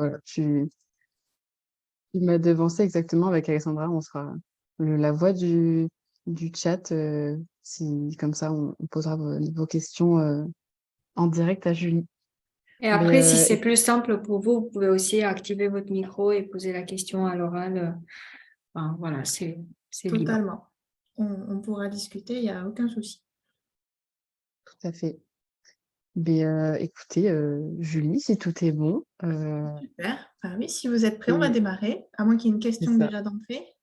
voilà, tu m'as devancé exactement avec Alexandra. On sera la voix du chat. Si, comme ça, on posera vos questions en direct à Julie. Et Mais après, si c'est plus simple pour vous, vous pouvez aussi activer votre micro et poser la question à l'oral. Enfin, voilà, c'est libre. Totalement. On pourra discuter, il n'y a aucun souci. tout à fait. Mais écoutez, Julie, si tout est bon, Super. Ah oui, si vous êtes prêts, on va et démarrer. À moins qu'il y ait une c'est question ça. déjà d'entrée.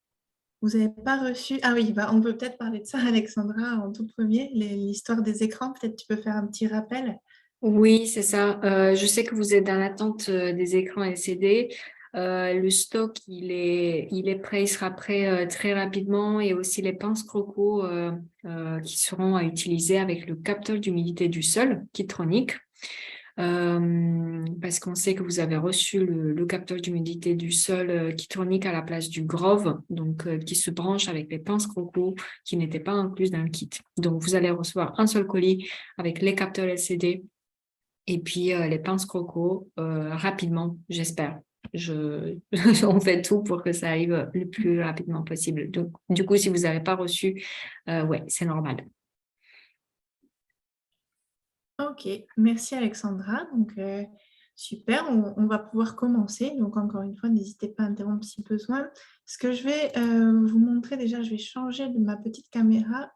Vous n'avez pas reçu... Ah oui, on peut peut-être parler de ça, Alexandra, en tout premier. L'histoire des écrans, peut-être tu peux faire un petit rappel. Oui, c'est ça. Je sais que vous êtes dans l'attente des écrans LCD. Le stock, il est prêt, il sera prêt très rapidement et aussi les pinces croco qui seront à utiliser avec le capteur d'humidité du sol, Kitronic. Parce qu'on sait que vous avez reçu le capteur d'humidité du sol Kitronic à la place du Grove, donc qui se branche avec les pinces croco qui n'étaient pas incluses dans le kit. Donc vous allez recevoir un seul colis avec les capteurs LCD et puis les pinces croco rapidement, j'espère. On fait tout pour que ça arrive le plus rapidement possible. Donc, du coup, si vous n'avez pas reçu, ouais, c'est normal. Ok, merci Alexandra. Donc, super, on va pouvoir commencer. Donc, encore une fois, n'hésitez pas à interrompre si besoin. Ce que je vais vous montrer déjà, je vais changer de ma petite caméra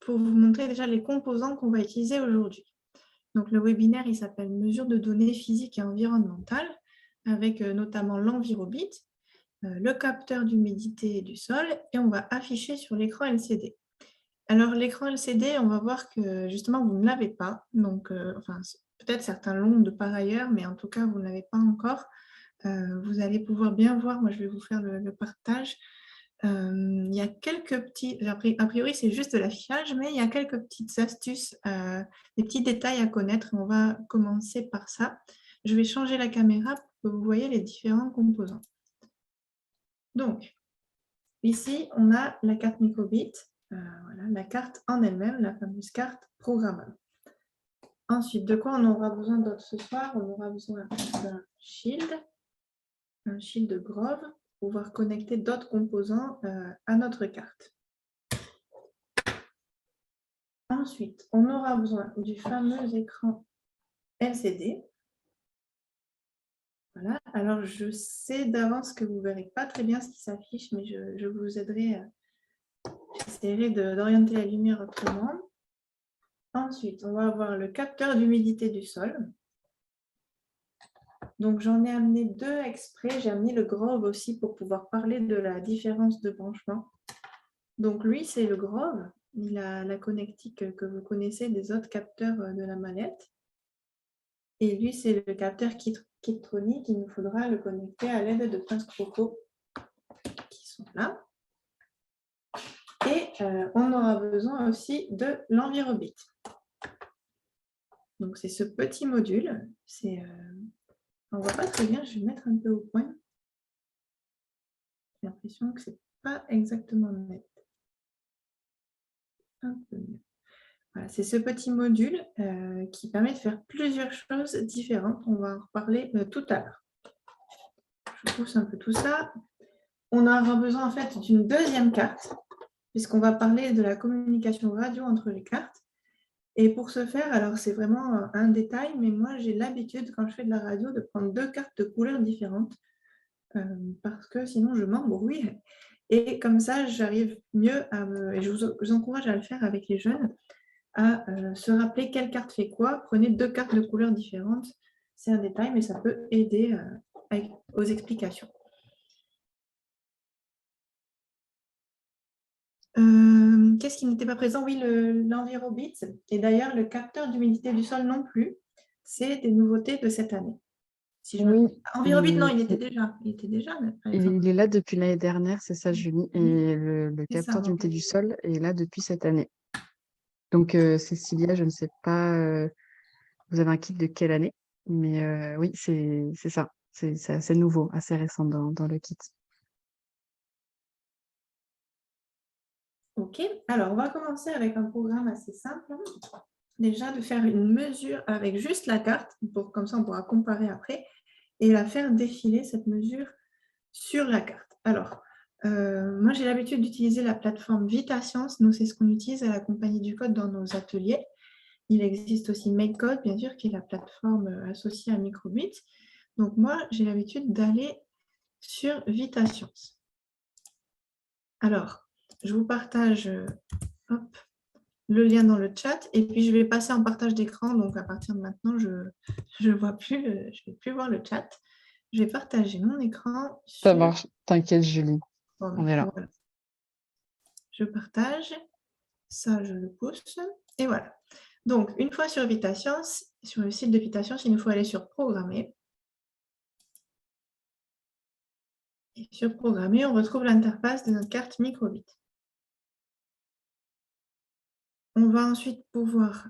pour vous montrer déjà les composants qu'on va utiliser aujourd'hui. Donc, le webinaire, il s'appelle Mesures de données physiques et environnementales, avec notamment l'Envirobit, le capteur d'humidité du sol, et on va afficher sur l'écran LCD. Alors, l'écran LCD, on va voir que justement, vous ne l'avez pas. Donc, enfin, peut-être certains l'ont de par ailleurs, mais en tout cas, vous ne l'avez pas encore. Vous allez pouvoir bien voir, moi je vais vous faire le partage. Il y a quelques petits, a priori c'est juste de l'affichage, mais il y a quelques petites astuces, des petits détails à connaître. On va commencer par ça. Je vais changer la caméra pour que vous voyez les différents composants. Donc, ici, on a la carte microbit, voilà, la carte en elle-même, la fameuse carte programmable. Ensuite, de quoi on aura besoin d'autre ce soir? On aura besoin d'un shield Grove, pour pouvoir connecter d'autres composants à notre carte. Ensuite, on aura besoin du fameux écran LCD. Voilà. Alors, je sais d'avance que vous ne verrez pas très bien ce qui s'affiche, mais je vous aiderai, j'essaierai d'orienter la lumière autrement. Ensuite, on va avoir le capteur d'humidité du sol. Donc, j'en ai amené deux exprès. J'ai amené le Grove aussi pour pouvoir parler de la différence de branchement. Donc, lui, c'est le Grove. Il a la connectique que vous connaissez des autres capteurs de la manette. Et lui, c'est le capteur Kitronic. Il nous faudra le connecter à l'aide de pinces croco qui sont là. Et on aura besoin aussi de l'Envirobit. Donc, c'est ce petit module. On ne voit pas très bien, je vais le mettre un peu au point. J'ai l'impression que ce n'est pas exactement net. Un peu mieux. Voilà, c'est ce petit module qui permet de faire plusieurs choses différentes. On va en reparler tout à l'heure. Je pousse un peu tout ça. On aura besoin en fait d'une deuxième carte, puisqu'on va parler de la communication radio entre les cartes. Et pour ce faire, alors c'est vraiment un détail, mais moi j'ai l'habitude quand je fais de la radio de prendre deux cartes de couleurs différentes, parce que sinon je m'embrouille. Et comme ça, j'arrive mieux et je vous encourage à le faire avec les jeunes, à se rappeler quelle carte fait quoi. Prenez deux cartes de couleurs différentes. C'est un détail, mais ça peut aider aux explications. Qu'est-ce qui n'était pas présent? Oui, l'Envirobit. Et d'ailleurs, le capteur d'humidité du sol non plus. C'est des nouveautés de cette année. Si Oui, Envirobit, non, il était déjà. il est là depuis l'année dernière, c'est ça, Julie. Et le capteur ça. d'humidité du sol est là depuis cette année. Donc, Cécilia, je ne sais pas, vous avez un kit de quelle année? Mais oui, c'est ça. C'est assez nouveau, assez récent dans le kit. Ok, alors on va commencer avec un programme assez simple. Déjà, de faire une mesure avec juste la carte, comme ça on pourra comparer après. et la faire défiler, cette mesure, sur la carte. Alors, moi, j'ai l'habitude d'utiliser la plateforme VitaScience. Nous, c'est ce qu'on utilise à la Compagnie du Code dans nos ateliers. Il existe aussi MakeCode, bien sûr, qui est la plateforme associée à Microbit. Donc, moi, j'ai l'habitude d'aller sur VitaScience. Alors, je vous partage hop, le lien dans le chat et puis je vais passer en partage d'écran. Donc, à partir de maintenant, je ne vais plus voir le chat. Je vais partager mon écran. Ça marche, t'inquiète Julie, Voilà, on est là. voilà. Je partage, ça je le pousse et voilà. Donc, une fois sur VitaScience, sur le site de VitaScience, il nous faut aller sur Programmer. Et sur Programmer, on retrouve l'interface de notre carte Microbit. On va ensuite pouvoir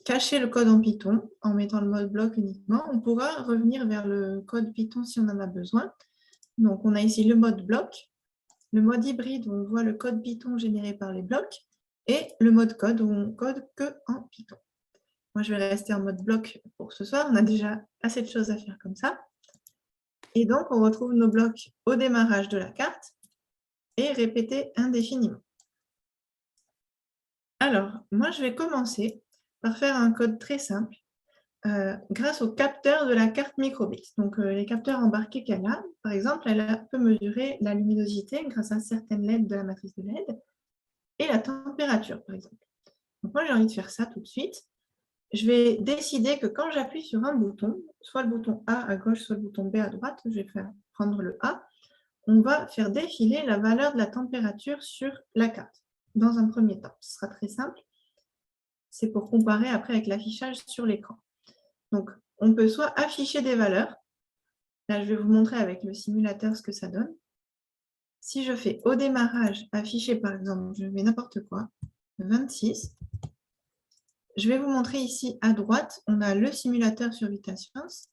cacher le code en Python en mettant le mode bloc uniquement. On pourra revenir vers le code Python si on en a besoin. Donc, on a ici le mode bloc, le mode hybride où on voit le code Python généré par les blocs et le mode code où on code que en Python. Moi, je vais rester en mode bloc pour ce soir. On a déjà assez de choses à faire comme ça. Et donc, on retrouve nos blocs au démarrage de la carte et répétés indéfiniment. Alors, moi, je vais commencer par faire un code très simple grâce au capteur de la carte Microbit. Donc, les capteurs embarqués qu'elle a, par exemple, elle peut mesurer la luminosité grâce à certaines LED de la matrice de LED et la température, par exemple. Donc, moi, j'ai envie de faire ça tout de suite. Je vais décider que quand j'appuie sur un bouton, soit le bouton A à gauche, soit le bouton B à droite, je vais prendre le A, on va faire défiler la valeur de la température sur la carte dans un premier temps. Ce sera très simple. C'est pour comparer après avec l'affichage sur l'écran. Donc, on peut soit afficher des valeurs. Là, je vais vous montrer avec le simulateur ce que ça donne. Si je fais au démarrage, afficher par exemple, je mets n'importe quoi, 26. Je vais vous montrer ici à droite, on a le simulateur sur VitaScience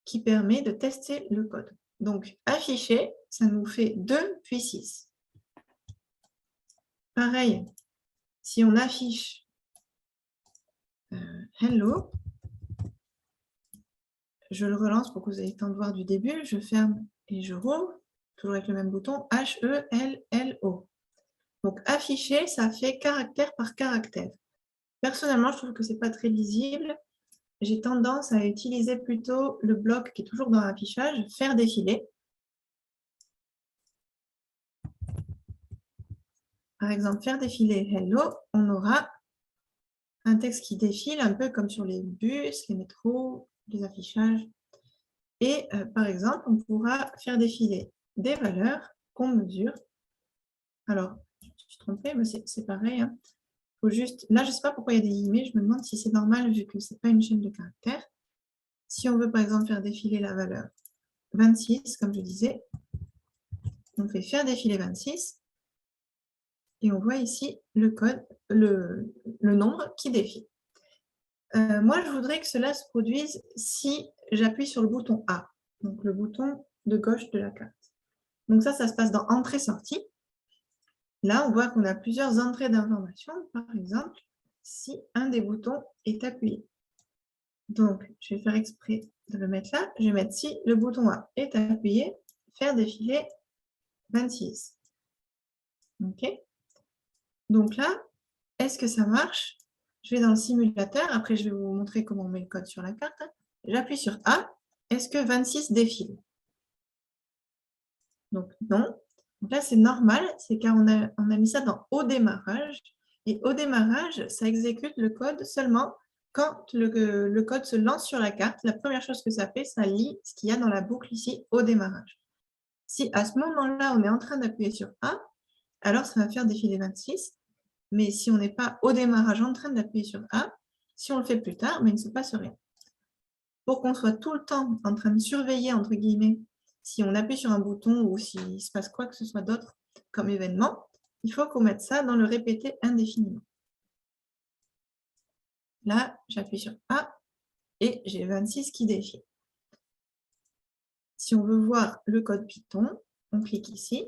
qui permet de tester le code. Donc, afficher, ça nous fait 2 puis 6. Pareil, si on affiche hello, je le relance pour que vous ayez le temps de voir du début, je ferme et je rouvre, toujours avec le même bouton, H-E-L-L-O. Donc, afficher, ça fait caractère par caractère. Personnellement, je trouve que ce n'est pas très lisible. J'ai tendance à utiliser plutôt le bloc qui est toujours dans l'affichage, faire défiler. Par exemple, faire défiler hello, on aura un texte qui défile un peu comme sur les bus, les métros, les affichages. Et par exemple, on pourra faire défiler des valeurs qu'on mesure. Alors, je me suis trompée, mais c'est pareil. Hein. Faut juste... Là, je ne sais pas pourquoi il y a des guillemets. Je me demande si c'est normal vu que ce n'est pas une chaîne de caractères. Si on veut, par exemple, faire défiler la valeur 26, comme je disais, on fait faire défiler 26. Et on voit ici le code, le nombre qui défile. Moi, je voudrais que cela se produise si j'appuie sur le bouton A, donc le bouton de gauche de la carte. Donc ça se passe dans Entrée-Sortie. Là, on voit qu'on a plusieurs entrées d'informations, par exemple, si un des boutons est appuyé. Donc, je vais faire exprès de le mettre là. Je vais mettre si le bouton A est appuyé, faire défiler 26. OK. Donc là, est-ce que ça marche? Je vais dans le simulateur. Après, je vais vous montrer comment on met le code sur la carte. J'appuie sur A. Est-ce que 26 défile? Donc, non. Donc là, c'est normal. C'est car on a mis ça dans au démarrage. Et au démarrage, ça exécute le code seulement quand le code se lance sur la carte. La première chose que ça fait, ça lit ce qu'il y a dans la boucle ici au démarrage. Si à ce moment-là, on est en train d'appuyer sur A, alors ça va faire défiler 26. Mais si on n'est pas au démarrage en train d'appuyer sur A, si on le fait plus tard, mais il ne se passe rien. Pour qu'on soit tout le temps en train de surveiller, entre guillemets, si on appuie sur un bouton ou s'il se passe quoi que ce soit d'autre comme événement, il faut qu'on mette ça dans le répéter indéfiniment. Là, j'appuie sur A et j'ai 26 qui défile. Si on veut voir le code Python, on clique ici.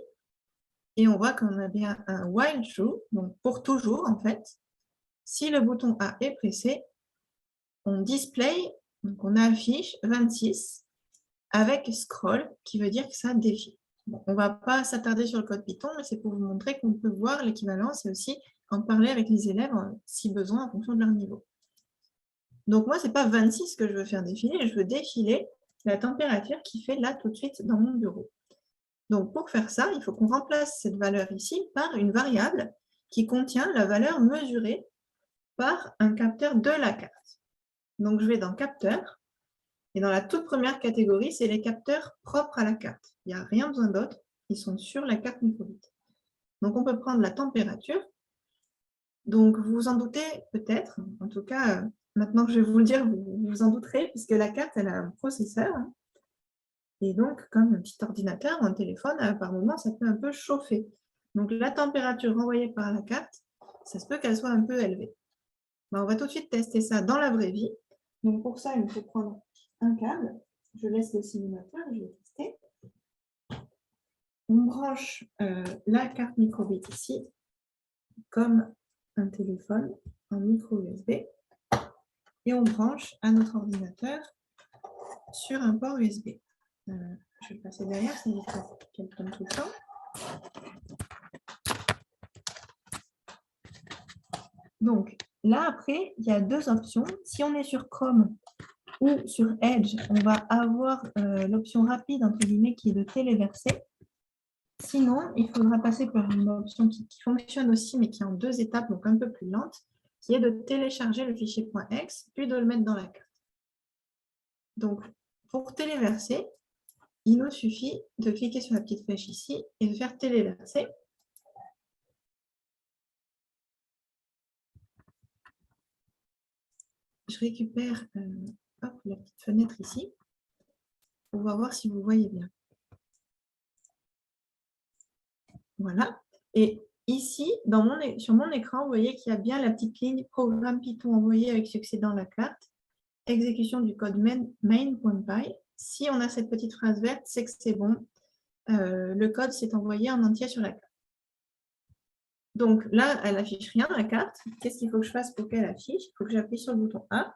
Et on voit qu'on a bien un while true, donc pour toujours en fait. Si le bouton A est pressé, on display Donc, on affiche 26 avec scroll, qui veut dire que ça défile. Bon, on ne va pas s'attarder sur le code Python, mais c'est pour vous montrer qu'on peut voir l'équivalence et aussi en parler avec les élèves si besoin en fonction de leur niveau. Donc moi, ce n'est pas 26 que je veux faire défiler, je veux défiler la température qui fait là tout de suite dans mon bureau. Donc pour faire ça, il faut qu'on remplace cette valeur ici par une variable qui contient la valeur mesurée par un capteur de la carte. Donc je vais dans capteur, et dans la toute première catégorie, c'est les capteurs propres à la carte. Il n'y a rien besoin d'autre, ils sont sur la carte microbit. Donc on peut prendre la température. Donc vous vous en doutez peut-être, en tout cas, maintenant que je vais vous le dire, vous vous en douterez, puisque la carte, elle a un processeur. Et donc, comme un petit ordinateur ou un téléphone, par moment, ça peut un peu chauffer. Donc la température renvoyée par la carte, ça se peut qu'elle soit un peu élevée. Ben, on va tout de suite tester ça dans la vraie vie. Donc pour ça, il me faut prendre un câble. Je laisse le simulateur, je vais tester. On branche la carte microbit ici, comme un téléphone en micro USB. Et on branche à notre ordinateur sur un port USB. Je vais passer derrière, ça évitera qu'elle tombe tout le temps. Donc là, après, il y a deux options. Si on est sur Chrome ou sur Edge, on va avoir l'option rapide, entre guillemets, qui est de téléverser. Sinon, il faudra passer par une option qui fonctionne aussi, mais qui est en deux étapes, donc un peu plus lente, qui est de télécharger le fichier .exe, puis de le mettre dans la carte. Donc, pour téléverser, il nous suffit de cliquer sur la petite flèche ici et de faire téléverser. Je récupère la petite fenêtre ici. On va voir si vous voyez bien. Voilà. Et ici, sur mon écran, vous voyez qu'il y a bien la petite ligne programme Python envoyé avec succès dans la carte. Exécution du code main.py. Si on a cette petite phrase verte, c'est que c'est bon. Le code s'est envoyé en entier sur la carte. Donc là, elle n'affiche rien, la carte. Qu'est-ce qu'il faut que je fasse pour qu'elle affiche? Il faut que j'appuie sur le bouton A.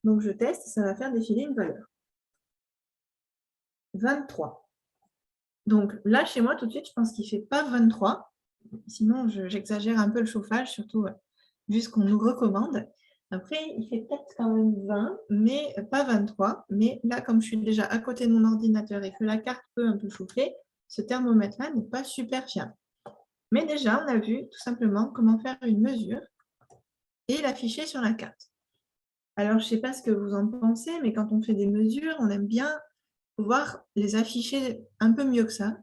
Donc je teste, ça va faire défiler une valeur. 23. Donc là, chez moi, tout de suite, je pense qu'il ne fait pas 23. Sinon, j'exagère un peu le chauffage, surtout vu ce qu'on nous recommande. Après, il fait peut-être quand même 20, mais pas 23. Mais là, comme je suis déjà à côté de mon ordinateur et que la carte peut un peu chauffer, ce thermomètre-là n'est pas super fiable. Mais déjà, on a vu tout simplement comment faire une mesure et l'afficher sur la carte. Alors, je ne sais pas ce que vous en pensez, mais quand on fait des mesures, on aime bien pouvoir les afficher un peu mieux que ça.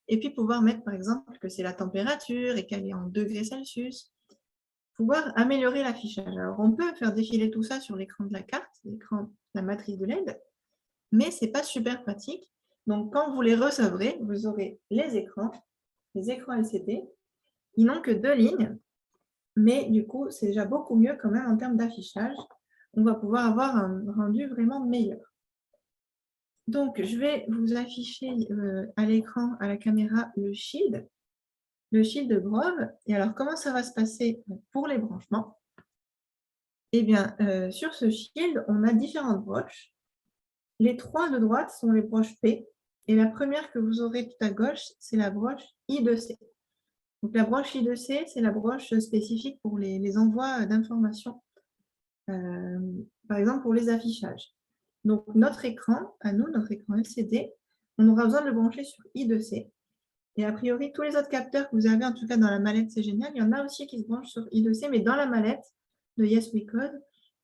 Et puis pouvoir mettre, par exemple, que c'est la température et qu'elle est en degrés Celsius. Pouvoir améliorer l'affichage. Alors, on peut faire défiler tout ça sur l'écran de la carte, l'écran, la matrice de LED, mais ce n'est pas super pratique. Donc, quand vous les recevrez, vous aurez les écrans LCD. Ils n'ont que 2 lignes, mais du coup, c'est déjà beaucoup mieux quand même en termes d'affichage. On va pouvoir avoir un rendu vraiment meilleur. Donc, je vais vous afficher à l'écran, à la caméra, le shield de Grove. Et alors, comment ça va se passer pour les branchements? Eh bien, sur ce shield, on a différentes broches. Les 3 de droite sont les broches P. Et la première que vous aurez tout à gauche, c'est la broche I2C. Donc, la broche I2C, c'est la broche spécifique pour les envois d'informations, par exemple pour les affichages. Donc, notre écran, à nous, notre écran LCD, on aura besoin de le brancher sur I2C. Et a priori, tous les autres capteurs que vous avez, en tout cas dans la mallette, c'est génial. Il y en a aussi qui se branchent sur I2C, mais dans la mallette de Yes We Code,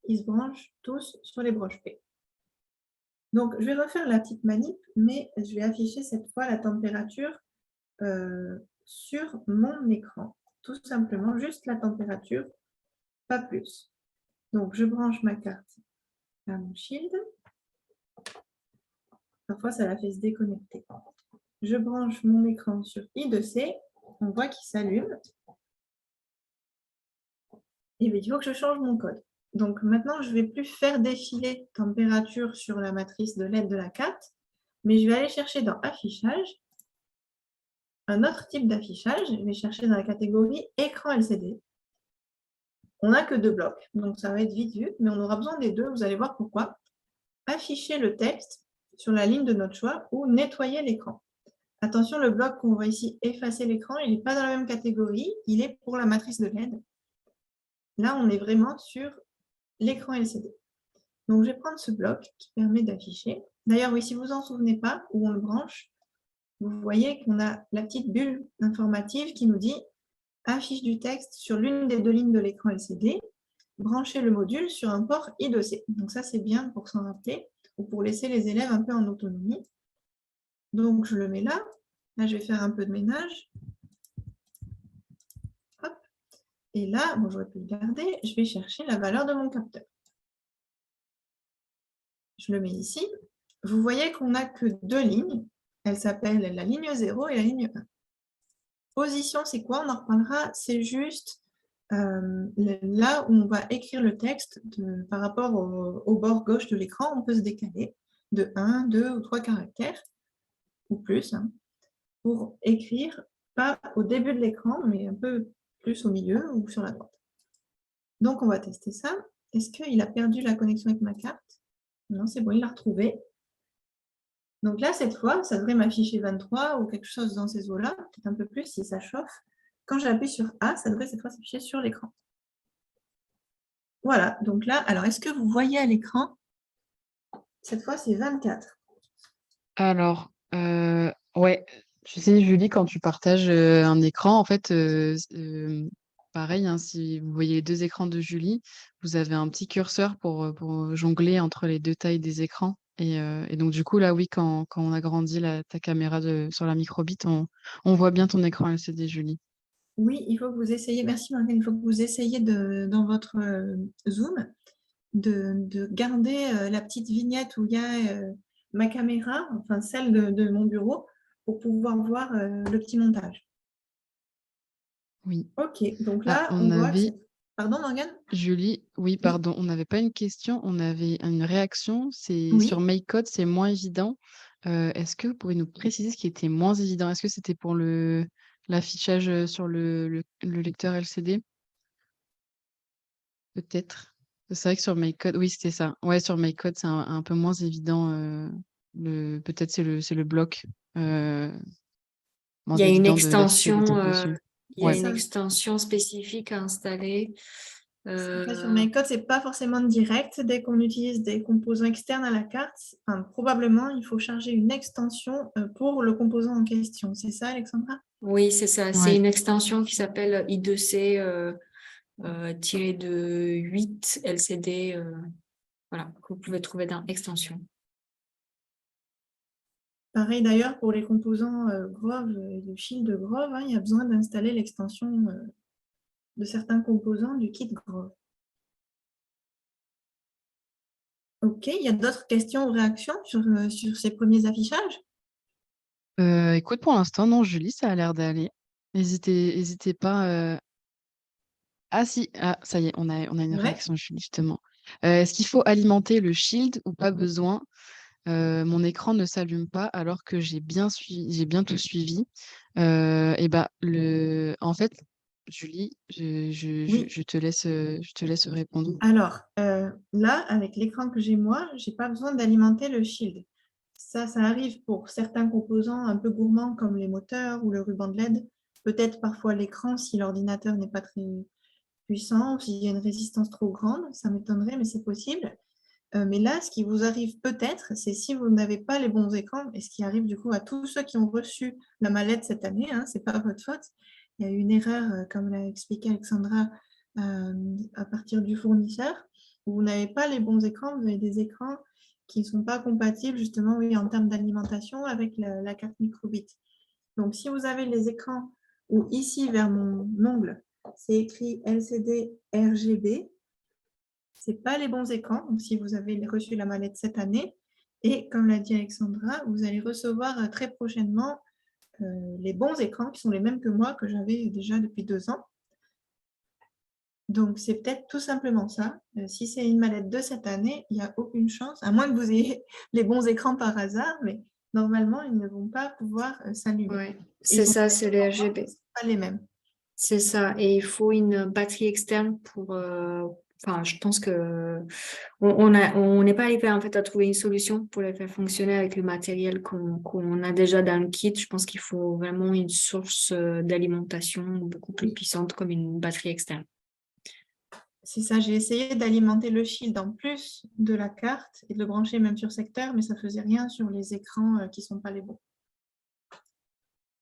ils se branchent tous sur les broches P. Donc, je vais refaire la petite manip, mais je vais afficher cette fois la température sur mon écran. Tout simplement, juste la température, pas plus. Donc, je branche ma carte à mon shield. Parfois, ça la fait se déconnecter. Je branche mon écran sur I2C. On voit qu'il s'allume. Et bien, il faut que je change mon code. Donc, maintenant, je ne vais plus faire défiler température sur la matrice de LED de la carte, mais je vais aller chercher dans Affichage un autre type d'affichage. Je vais chercher dans la catégorie Écran LCD. On n'a que 2 blocs, donc ça va être vite vu, mais on aura besoin des 2. Vous allez voir pourquoi. afficher le texte sur la ligne de notre choix ou nettoyer l'écran. Attention, le bloc qu'on voit ici, effacer l'écran, il n'est pas dans la même catégorie, il est pour la matrice de LED. Là, on est vraiment sur l'écran LCD. Donc, je vais prendre ce bloc qui permet d'afficher. D'ailleurs, oui, si vous en souvenez pas, où on le branche, vous voyez qu'on a la petite bulle informative qui nous dit « Affiche du texte sur l'une des 2 lignes de l'écran LCD, branchez le module sur un port I2C ». Donc ça, c'est bien pour s'en rappeler ou pour laisser les élèves un peu en autonomie. Donc, je le mets là. Là, je vais faire un peu de ménage. Hop. Et là, bon, j'aurais pu le garder. Je vais chercher la valeur de mon capteur. Je le mets ici. Vous voyez qu'on n'a que 2 lignes. Elles s'appellent la ligne 0 et la ligne 1. Position, c'est quoi? On en reparlera. C'est juste là où on va écrire le texte par rapport au bord gauche de l'écran. On peut se décaler de 1, 2 ou 3 caractères ou plus pour écrire, pas au début de l'écran, mais un peu plus au milieu ou sur la droite. Donc, on va tester ça. Est-ce qu'il a perdu la connexion avec ma carte? Non, c'est bon, il l'a retrouvé. Donc là, cette fois, ça devrait m'afficher 23 ou quelque chose dans ces eaux-là, peut-être un peu plus si ça chauffe. Quand j'appuie sur A, ça devrait cette fois s'afficher sur l'écran. Voilà, donc là, alors est-ce que vous voyez à l'écran? Cette fois, c'est 24. Alors, ouais, tu sais, Julie, quand tu partages un écran, en fait, pareil, hein, si vous voyez les 2 écrans de Julie, vous avez un petit curseur pour jongler entre les 2 tailles des écrans. Et donc, du coup, là, oui, quand on agrandit ta caméra sur la microbit, on voit bien ton écran LCD, Julie. Oui, il faut que vous essayiez, merci Morgane, il faut que vous essayiez dans votre Zoom de garder la petite vignette où il y a ma caméra, enfin celle de mon bureau, pour pouvoir voir le petit montage. Oui. Ok, donc Ah, là, on on voit que avait, c'est... Pardon, Morgane? Julie, oui, Oui. pardon, on n'avait pas une question, on avait une réaction. C'est Oui. sur MakeCode, c'est moins évident. Est-ce que vous pourriez nous préciser ce qui était moins évident? Est-ce que c'était pour l'affichage sur le lecteur LCD? Peut-être. C'est vrai que sur MakeCode, oui, c'était ça. Ouais, sur MakeCode, c'est un peu moins évident. Peut-être c'est le bloc moins Il y a une évident d'afficher des extension, trucs dessus. il y a Ouais. une extension spécifique à installer. Ça, sur MakeCode, ce n'est pas forcément direct. Dès qu'on utilise des composants externes à la carte, probablement, il faut charger une extension pour le composant en question. C'est ça, Alexandra? Oui, c'est ça. C'est Ouais. une extension qui s'appelle I2C tiré de 8 LCD. Voilà, que vous pouvez trouver dans extension. Pareil d'ailleurs pour les composants Grove et le shield de Grove, il y a besoin d'installer l'extension de certains composants du kit Grove. Ok, il y a d'autres questions ou réactions sur ces premiers affichages? Écoute, pour l'instant, non, Julie, ça a l'air d'aller. N'hésitez pas. Ah si, ça y est, on a une Ouais. réaction, Julie, justement. Est-ce qu'il faut alimenter le shield ou pas besoin? Mon écran ne s'allume pas alors que j'ai bien tout suivi. En fait, Julie, Oui. je te laisse répondre. Alors, là, avec l'écran que j'ai moi, je n'ai pas besoin d'alimenter le shield. Ça arrive pour certains composants un peu gourmands comme les moteurs ou le ruban de LED. Peut-être parfois l'écran si l'ordinateur n'est pas très puissant, s'il y a une résistance trop grande, ça m'étonnerait, mais c'est possible. Mais là, ce qui vous arrive peut-être, c'est si vous n'avez pas les bons écrans, et ce qui arrive du coup à tous ceux qui ont reçu la mallette cette année, ce n'est pas votre faute. Il y a eu une erreur, comme l'a expliqué Alexandra, à partir du fournisseur. Vous n'avez pas les bons écrans, vous avez des écrans qui ne sont pas compatibles justement oui, en termes d'alimentation avec la carte microbit. Donc, si vous avez les écrans où ici, vers mon ongle, c'est écrit LCD RGB, ce n'est pas les bons écrans. Donc, si vous avez reçu la mallette cette année, et comme l'a dit Alexandra, vous allez recevoir très prochainement les bons écrans qui sont les mêmes que moi, que j'avais déjà depuis 2 ans. Donc, c'est peut-être tout simplement ça. Si c'est une mallette de cette année, il n'y a aucune chance, à moins que vous ayez les bons écrans par hasard, mais normalement, ils ne vont pas pouvoir s'allumer. Ouais, c'est ça, c'est les RGB. Ce pas les mêmes. C'est ça. Et il faut une batterie externe pour Enfin, je pense que on n'est pas arrivé en fait à trouver une solution pour les faire fonctionner avec le matériel qu'on a déjà dans le kit. Je pense qu'il faut vraiment une source d'alimentation beaucoup plus puissante comme une batterie externe. C'est ça, j'ai essayé d'alimenter le shield en plus de la carte et de le brancher même sur secteur, mais ça ne faisait rien sur les écrans qui ne sont pas les bons.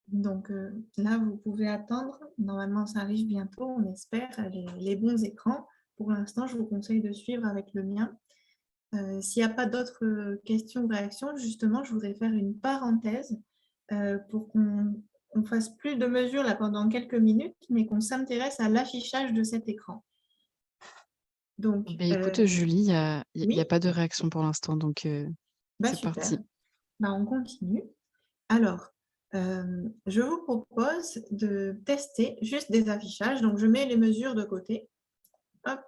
Donc là, vous pouvez attendre. Normalement, ça arrive bientôt, on espère, les bons écrans. Pour l'instant, je vous conseille de suivre avec le mien. S'il n'y a pas d'autres questions ou réactions, justement, je voudrais faire une parenthèse pour qu'on fasse plus de mesures là pendant quelques minutes, mais qu'on s'intéresse à l'affichage de cet écran. Donc, Écoute, Julie, il n'y oui, a pas de réaction pour l'instant, donc c'est super. parti. On continue. Alors, je vous propose de tester juste des affichages. Donc, je mets les mesures de côté. Hop,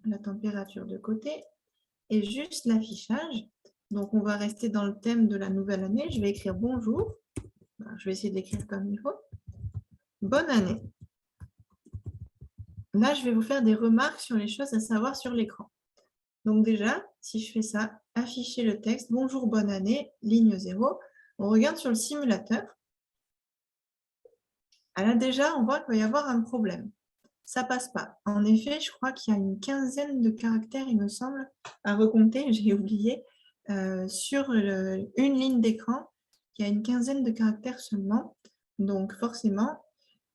la température de côté. Et juste l'affichage. Donc, on va rester dans le thème de la nouvelle année. Je vais écrire bonjour. Je vais essayer de l'écrire comme il faut. Bonne année. Là, je vais vous faire des remarques sur les choses à savoir sur l'écran. Donc déjà, si je fais ça, afficher le texte, bonjour, bonne année, ligne 0. On regarde sur le simulateur. Là, déjà, on voit qu'il va y avoir un problème. Ça ne passe pas. En effet, je crois qu'il y a une quinzaine de caractères, il me semble, à recompter, j'ai oublié, sur une ligne d'écran, il y a une quinzaine de caractères seulement. Donc forcément,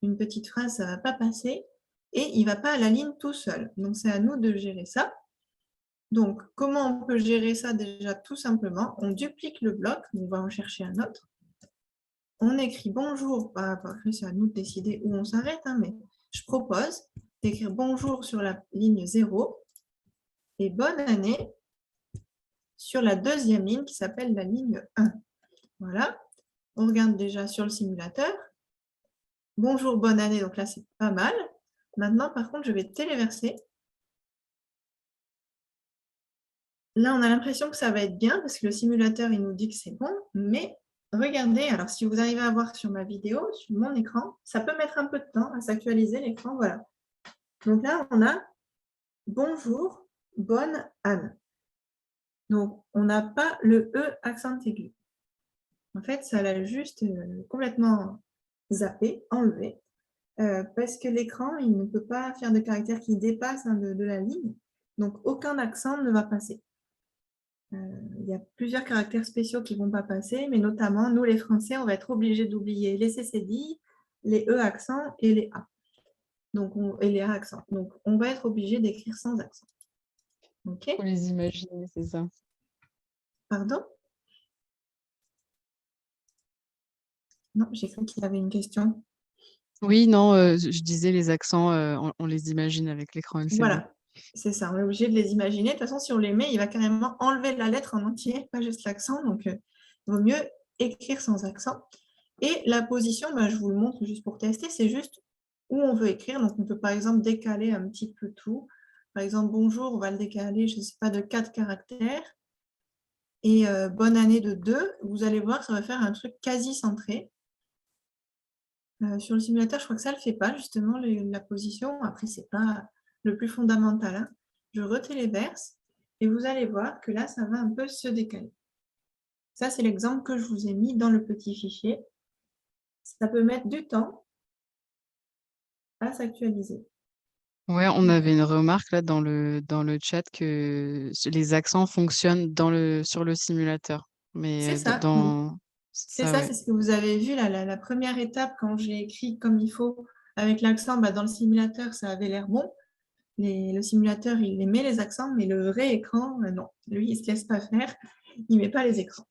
une petite phrase, ça ne va pas passer et il ne va pas à la ligne tout seul. Donc c'est à nous de gérer ça. Donc, comment on peut gérer ça déjà? Tout simplement, on duplique le bloc, on va en chercher un autre. On écrit bonjour, après c'est à nous de décider où on s'arrête, mais je propose d'écrire bonjour sur la ligne 0 et bonne année sur la deuxième ligne qui s'appelle la ligne 1. Voilà, on regarde déjà sur le simulateur. Bonjour, bonne année, donc là c'est pas mal. Maintenant, par contre, je vais téléverser. Là, on a l'impression que ça va être bien parce que le simulateur, il nous dit que c'est bon, mais regardez, alors si vous arrivez à voir sur ma vidéo, sur mon écran, ça peut mettre un peu de temps à s'actualiser l'écran, voilà. Donc là, on a bonjour, bonne Anne. Donc, on n'a pas le E accent aigu. En fait, ça l'a juste complètement zappé, enlevé, parce que l'écran, il ne peut pas faire de caractère qui dépasse de la ligne. Donc, aucun accent ne va passer. Il y a plusieurs caractères spéciaux qui ne vont pas passer, mais notamment, nous les Français, on va être obligés d'oublier les CCDI, les E accents et les A. Donc, et les A accents. Donc, on va être obligé d'écrire sans accent. OK? Il faut les imaginer, c'est ça. Pardon? Non, j'ai cru qu'il y avait une question. Oui, non, je disais les accents, on les imagine avec l'écran LCD. Voilà, c'est ça, on est obligé de les imaginer. De toute façon, si on les met, il va carrément enlever la lettre en entier, pas juste l'accent. Donc, il vaut mieux écrire sans accent. Et la position, je vous le montre juste pour tester, c'est juste où on veut écrire. Donc, on peut par exemple décaler un petit peu tout. Par exemple, bonjour, on va le décaler, je ne sais pas, de 4 caractères. Et bonne année de 2. Vous allez voir, ça va faire un truc quasi centré. Sur le simulateur, je crois que ça ne le fait pas, justement, la position. Après, ce n'est pas le plus fondamental. Hein. Je retéléverse et vous allez voir que là, ça va un peu se décaler. Ça, c'est l'exemple que je vous ai mis dans le petit fichier. Ça peut mettre du temps à s'actualiser. Ouais, on avait une remarque là dans le chat que les accents fonctionnent sur le simulateur. C'est Mais ça. c'est C'est ça, ça, ouais. c'est ce que vous avez vu, la première étape, quand j'ai écrit comme il faut avec l'accent, dans le simulateur, ça avait l'air bon. Le simulateur, il met les accents, mais le vrai écran, non. Lui, il ne se laisse pas faire. Il ne met pas les accents.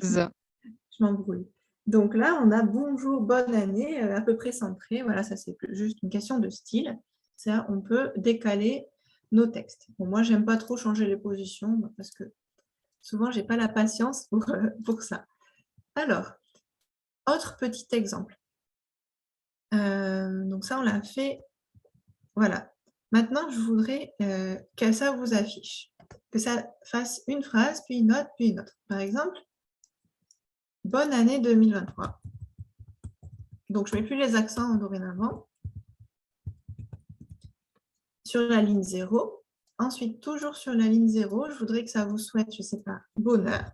C'est ça. Je m'embrouille. Donc là, on a bonjour, bonne année, à peu près centré. Voilà, ça c'est juste une question de style. Ça, on peut décaler nos textes. Bon, moi, j'aime pas trop changer les positions parce que souvent, j'ai pas la patience pour ça. Alors, autre petit exemple. Donc ça, on l'a fait. Voilà. Maintenant, je voudrais que ça vous affiche, que ça fasse une phrase, puis une autre, puis une autre. Par exemple, bonne année 2023. Donc, je ne mets plus les accents dorénavant. sur la ligne 0. Ensuite, toujours sur la ligne 0, je voudrais que ça vous souhaite, je ne sais pas, bonheur.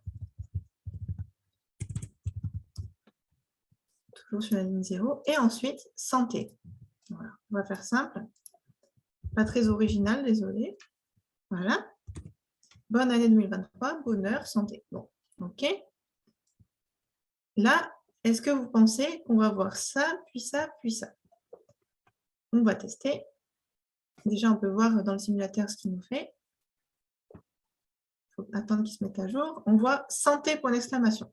Toujours sur la ligne 0. Et ensuite, santé. Voilà, on va faire simple. Pas très original, désolé. Voilà. Bonne année 2023, bonheur, santé. Bon, ok. Là, est-ce que vous pensez qu'on va voir ça, puis ça, puis ça? On va tester. Déjà, on peut voir dans le simulateur ce qu'il nous fait. Il faut attendre qu'il se mette à jour. On voit santé, point d'exclamation.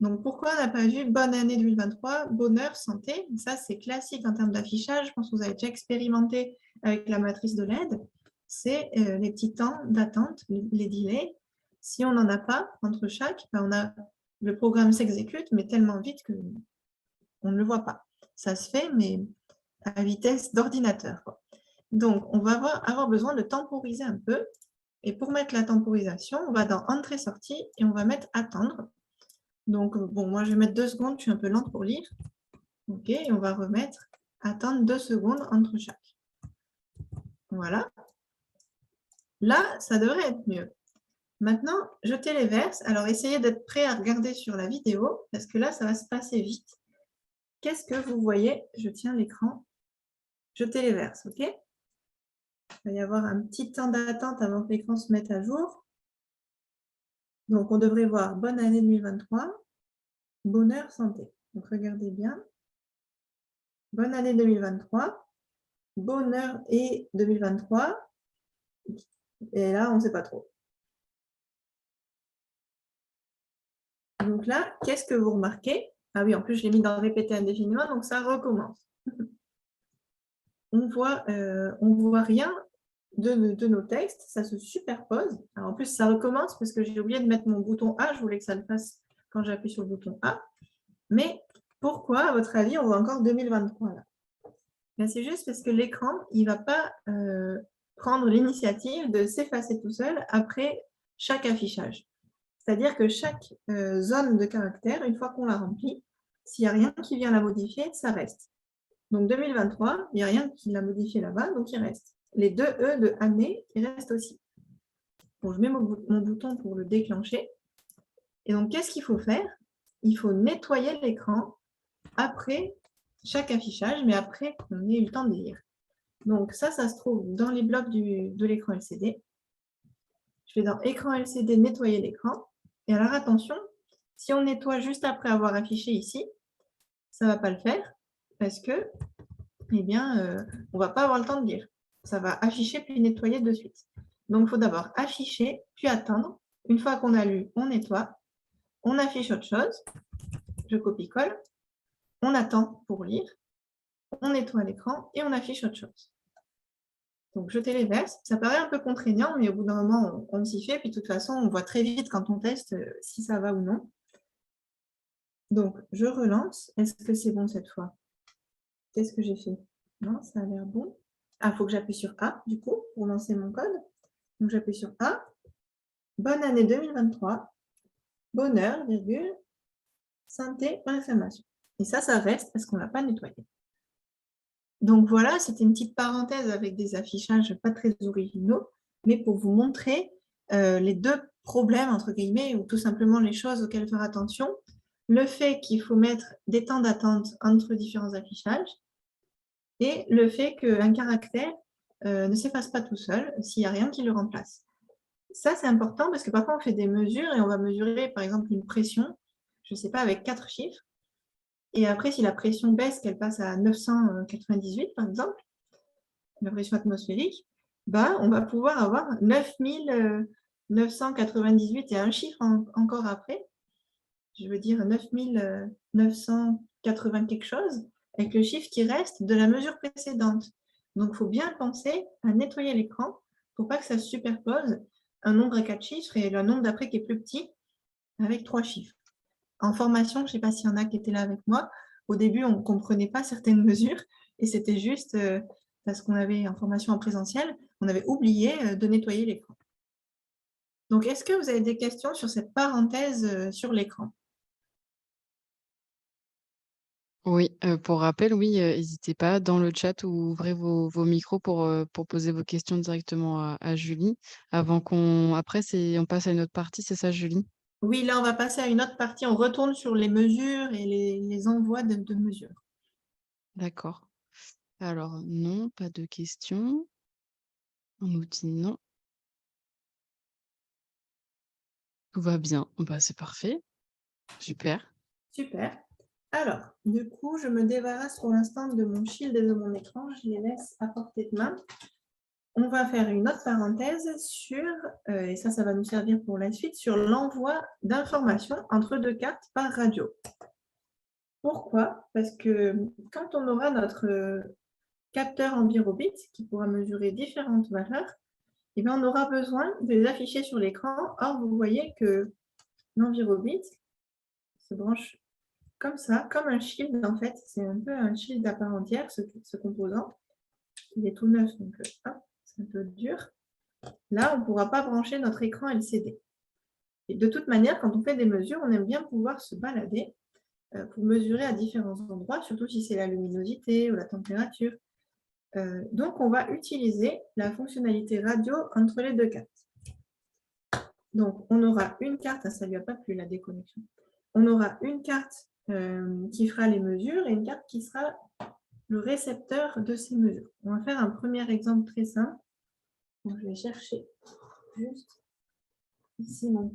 Donc, pourquoi on n'a pas vu bonne année 2023, bonheur, santé? Ça, c'est classique en termes d'affichage. Je pense que vous avez déjà expérimenté avec la matrice de LED. C'est les petits temps d'attente, les delays. Si on n'en a pas entre chaque, ben le programme s'exécute, mais tellement vite qu'on ne le voit pas. Ça se fait, mais à vitesse d'ordinateur. Donc, on va avoir besoin de temporiser un peu. Et pour mettre la temporisation, on va dans Entrée-sortie et on va mettre Attendre. Donc, bon, moi, je vais mettre 2 secondes, je suis un peu lente pour lire. OK, et on va remettre Attendre 2 secondes entre chaque. Voilà. Là, ça devrait être mieux. Maintenant, je téléverse. Alors, essayez d'être prêt à regarder sur la vidéo, parce que là, ça va se passer vite. Qu'est-ce que vous voyez? Je tiens l'écran. Je téléverse, OK? Il va y avoir un petit temps d'attente avant que l'écran se mette à jour. Donc, on devrait voir bonne année 2023, bonheur, santé. Donc, regardez bien. Bonne année 2023, bonheur et 2023. Et là, on ne sait pas trop. Donc là, qu'est-ce que vous remarquez? Ah oui, en plus, je l'ai mis dans répéter indéfiniment, donc ça recommence. On voit rien de nos textes, ça se superpose. Alors, en plus, ça recommence parce que j'ai oublié de mettre mon bouton A, je voulais que ça le fasse quand j'appuie sur le bouton A. Mais pourquoi, à votre avis, on voit encore 2023 là? C'est juste parce que l'écran, il ne va pas prendre l'initiative de s'effacer tout seul après chaque affichage. C'est-à-dire que chaque zone de caractère, une fois qu'on l'a remplie, s'il n'y a rien qui vient la modifier, ça reste. Donc 2023, il n'y a rien qui l'a modifié là-bas, donc il reste. Les 2 E de année, ils restent aussi. Bon, je mets mon bouton pour le déclencher. Et donc, qu'est-ce qu'il faut faire? Il faut nettoyer l'écran après chaque affichage, mais après qu'on ait eu le temps de lire. Donc ça se trouve dans les blocs de l'écran LCD. Je vais dans Écran LCD, nettoyer l'écran. Et alors attention, si on nettoie juste après avoir affiché ici, ça ne va pas le faire parce que, eh bien, on ne va pas avoir le temps de lire. Ça va afficher puis nettoyer de suite. Donc, il faut d'abord afficher, puis attendre. Une fois qu'on a lu, on nettoie. On affiche autre chose. Je copie-colle. On attend pour lire. On nettoie l'écran et on affiche autre chose. Donc, je téléverse. Ça paraît un peu contraignant, mais au bout d'un moment, on s'y fait. Puis, de toute façon, on voit très vite quand on teste si ça va ou non. Donc, je relance. Est-ce que c'est bon cette fois? Qu'est-ce que j'ai fait? Non, ça a l'air bon. Ah, il faut que j'appuie sur A, du coup, pour lancer mon code. Donc, j'appuie sur A. Bonne année 2023. Bonheur, virgule, santé, point d'exclamation. Et ça reste parce qu'on ne l'a pas nettoyé. Donc, voilà, c'était une petite parenthèse avec des affichages pas très originaux, mais pour vous montrer les 2 problèmes, entre guillemets, ou tout simplement les choses auxquelles faire attention. Le fait qu'il faut mettre des temps d'attente entre différents affichages et le fait qu'un caractère ne s'efface pas tout seul s'il n'y a rien qui le remplace. Ça, c'est important parce que parfois, on fait des mesures et on va mesurer, par exemple, une pression, je ne sais pas, avec 4 chiffres. Et après, si la pression baisse, qu'elle passe à 998, par exemple, la pression atmosphérique, bah, on va pouvoir avoir 9998 et un chiffre encore après. Je veux dire 9980 quelque chose, avec le chiffre qui reste de la mesure précédente. Donc, il faut bien penser à nettoyer l'écran pour pas que ça se superpose un nombre à 4 chiffres et le nombre d'après qui est plus petit avec 3 chiffres. En formation, je ne sais pas s'il y en a qui étaient là avec moi, au début, on ne comprenait pas certaines mesures et c'était juste parce qu'on avait en formation en présentiel, on avait oublié de nettoyer l'écran. Donc, est-ce que vous avez des questions sur cette parenthèse sur l'écran? Oui, pour rappel, oui, n'hésitez pas dans le chat ou ouvrez vos micros pour poser vos questions directement à Julie avant après on passe à une autre partie, c'est ça Julie? Oui, là, on va passer à une autre partie. On retourne sur les mesures et les envois de mesures. D'accord. Alors non, pas de questions. En outil, non. Tout va bien. Bah, c'est parfait. Super. Super. Alors, du coup, je me débarrasse pour l'instant de mon shield et de mon écran. Je les laisse à portée de main. On va faire une autre parenthèse sur, et ça va nous servir pour la suite, sur l'envoi d'informations entre deux cartes par radio. Pourquoi? Parce que quand on aura notre capteur envirobit qui pourra mesurer différentes valeurs, eh bien, on aura besoin de les afficher sur l'écran. Or, vous voyez que l'envirobit se branche comme ça, comme un shield en fait. C'est un peu un shield à part entière, ce composant. Il est tout neuf, donc c'est un peu dur. Là, on ne pourra pas brancher notre écran LCD. Et de toute manière, quand on fait des mesures, on aime bien pouvoir se balader pour mesurer à différents endroits, surtout si c'est la luminosité ou la température. Donc, on va utiliser la fonctionnalité radio entre les deux cartes. Donc, on aura une carte, ça ne lui a pas plu la déconnexion. On aura une carte qui fera les mesures et une carte qui sera le récepteur de ces mesures. On va faire un premier exemple très simple. Donc, je vais chercher juste ici une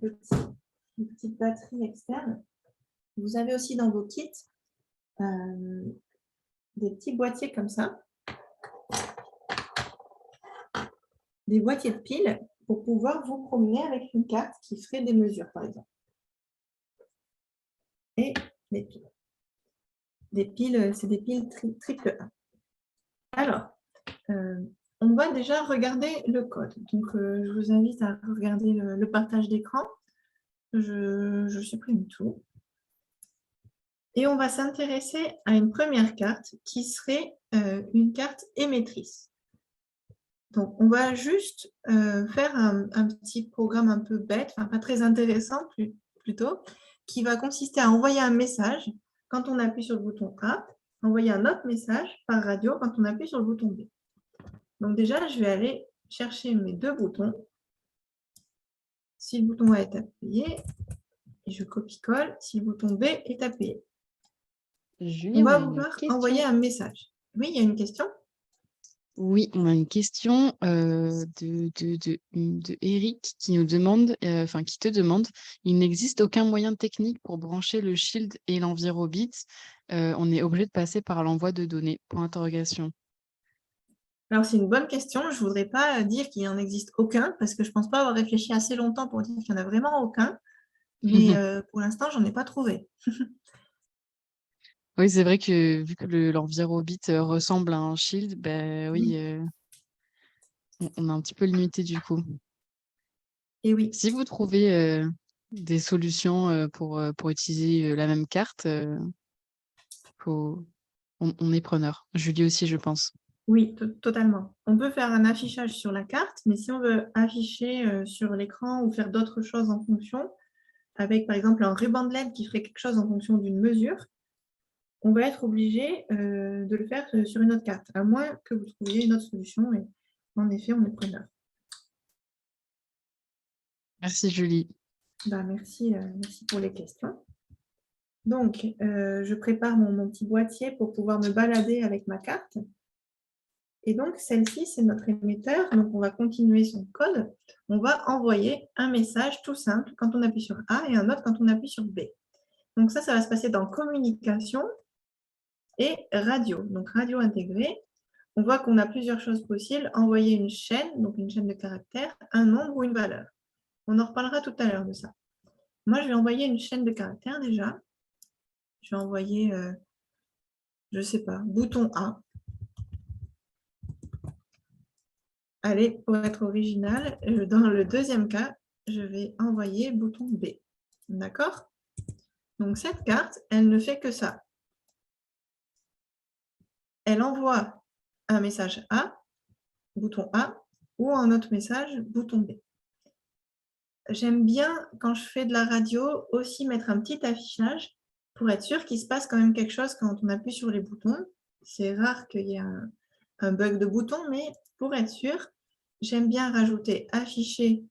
petite batterie externe. Vous avez aussi dans vos kits des petits boîtiers comme ça, des boîtiers de piles pour pouvoir vous promener avec une carte qui ferait des mesures, par exemple. Et des piles. Des piles, c'est des piles triple A. Alors, on va déjà regarder le code. Donc, je vous invite à regarder le partage d'écran. Je supprime tout. Et on va s'intéresser à une première carte qui serait une carte émettrice. Donc, on va juste faire un petit programme un peu bête, enfin pas très intéressant plutôt, qui va consister à envoyer un message quand on appuie sur le bouton A, envoyer un autre message par radio quand on appuie sur le bouton B. Donc déjà, je vais aller chercher mes deux boutons. Si le bouton A est appuyé, et je copie-colle. Si le bouton B est appuyé. Julie, On on a va une vouloir question. envoyer un message. Oui, il y a une question? Oui, on a une question de Eric qui nous demande, qui te demande, il n'existe aucun moyen technique pour brancher le Shield et l'Envirobit. On est obligé de passer par l'envoi de données. Point d'interrogation. Alors, c'est une bonne question. Je ne voudrais pas dire qu'il n'en existe aucun, parce que je ne pense pas avoir réfléchi assez longtemps pour dire qu'il n'y en a vraiment aucun. Mais pour l'instant, je n'en ai pas trouvé. Oui, c'est vrai que vu que l'Envirobit ressemble à un Shield, ben oui, on est un petit peu limité du coup. Et oui. Si vous trouvez des solutions pour utiliser la même carte, on est preneur. Julie aussi, je pense. Oui, totalement. On peut faire un affichage sur la carte, mais si on veut afficher sur l'écran ou faire d'autres choses en fonction, avec par exemple un ruban de LED qui ferait quelque chose en fonction d'une mesure, on va être obligé de le faire sur une autre carte, à moins que vous trouviez une autre solution. Et en effet, on est preneur. Merci Julie. Merci pour les questions. Donc, je prépare mon petit boîtier pour pouvoir me balader avec ma carte. Et donc, celle-ci, c'est notre émetteur. Donc, on va continuer son code. On va envoyer un message tout simple quand on appuie sur A et un autre quand on appuie sur B. Donc, ça va se passer dans communication et radio. Donc, radio intégrée. On voit qu'on a plusieurs choses possibles. Envoyer une chaîne, donc une chaîne de caractères, un nombre ou une valeur. On en reparlera tout à l'heure de ça. Moi, je vais envoyer une chaîne de caractères déjà. Je vais envoyer, je ne sais pas, bouton A. Allez, pour être original, dans le deuxième cas, je vais envoyer bouton B. D'accord? Donc, cette carte, elle ne fait que ça. Elle envoie un message A, bouton A, ou un autre message, bouton B. J'aime bien, quand je fais de la radio, aussi mettre un petit affichage pour être sûr qu'il se passe quand même quelque chose quand on appuie sur les boutons. C'est rare qu'il y ait un bug de bouton, mais pour être sûr, j'aime bien rajouter afficher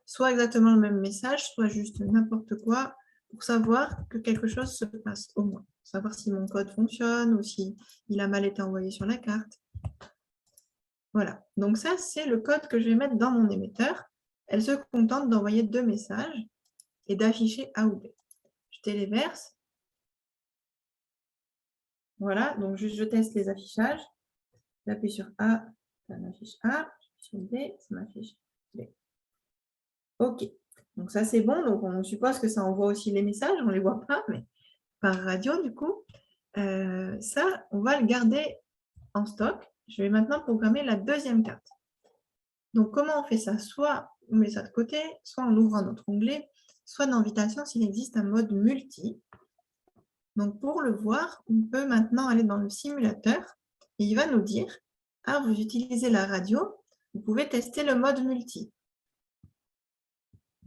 soit exactement le même message, soit juste n'importe quoi pour savoir que quelque chose se passe au moins. Savoir si mon code fonctionne ou si il a mal été envoyé sur la carte. Voilà, donc ça, c'est le code que je vais mettre dans mon émetteur. Elle se contente d'envoyer 2 messages et d'afficher A ou B. Je téléverse. Voilà, donc juste je teste les affichages. J'appuie sur A, ça m'affiche A. Sur B, ça m'affiche B. OK, donc ça c'est bon. Donc on suppose que ça envoie aussi les messages. On ne les voit pas, mais par radio du coup. Ça, on va le garder en stock. Je vais maintenant programmer la deuxième carte. Donc, comment on fait ça? Soit on met ça de côté, soit en ouvrant notre onglet, soit d'invitation s'il existe un mode multi. Donc, pour le voir, on peut maintenant aller dans le simulateur et il va nous dire « Ah, vous utilisez la radio, vous pouvez tester le mode multi. »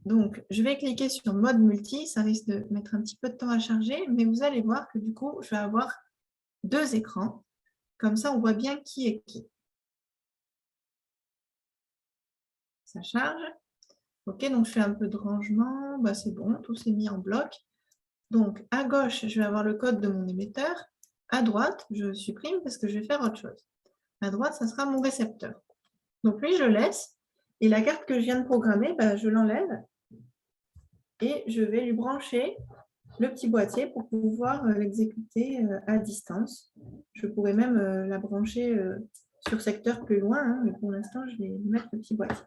Donc, je vais cliquer sur mode multi, ça risque de mettre un petit peu de temps à charger, mais vous allez voir que du coup, je vais avoir 2 écrans. Comme ça, on voit bien qui est qui. Ça charge. OK, donc je fais un peu de rangement. Bah, c'est bon, tout s'est mis en bloc. Donc, à gauche, je vais avoir le code de mon émetteur. À droite, je supprime parce que je vais faire autre chose. À droite, ça sera mon récepteur. Donc, lui, je laisse. Et la carte que je viens de programmer, bah, je l'enlève. Et je vais lui brancher le petit boîtier pour pouvoir l'exécuter à distance. Je pourrais même la brancher sur secteur plus loin, hein, mais pour l'instant, je vais lui mettre le petit boîtier.